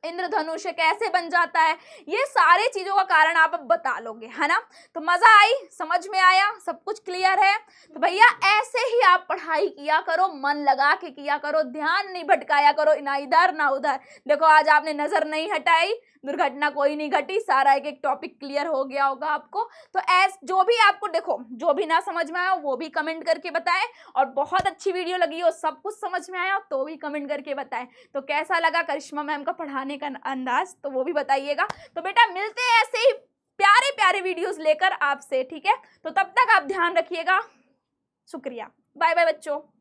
इंद्रधनुष कैसे बन जाता है, ये सारे चीजों का कारण आप अब बता लोगे, है ना। तो मजा आई, समझ में आया, सब कुछ क्लियर है। तो भैया ऐसे ही आप पढ़ाई किया करो, मन लगा के किया करो, ध्यान नहीं भटकाया करो ना इधर ना उधर। देखो आज आपने नजर नहीं हटाई, दुर्घटना कोई नहीं घटी, सारा एक एक टॉपिक क्लियर हो गया होगा आपको। तो जो भी आपको देखो, जो भी ना समझ में आया वो भी कमेंट करके बताएं, और बहुत अच्छी वीडियो लगी हो, सब कुछ समझ में आया तो भी कमेंट करके बताएं। तो कैसा लगा करिश्मा मैम का पढ़ाने का अंदाज, तो वो भी बताइएगा। तो बेटा मिलते हैं ऐसे ही प्यारे प्यारे वीडियोस लेकर आपसे, ठीक है। तो तब तक आप ध्यान रखिएगा, शुक्रिया, बाय बाय बच्चों।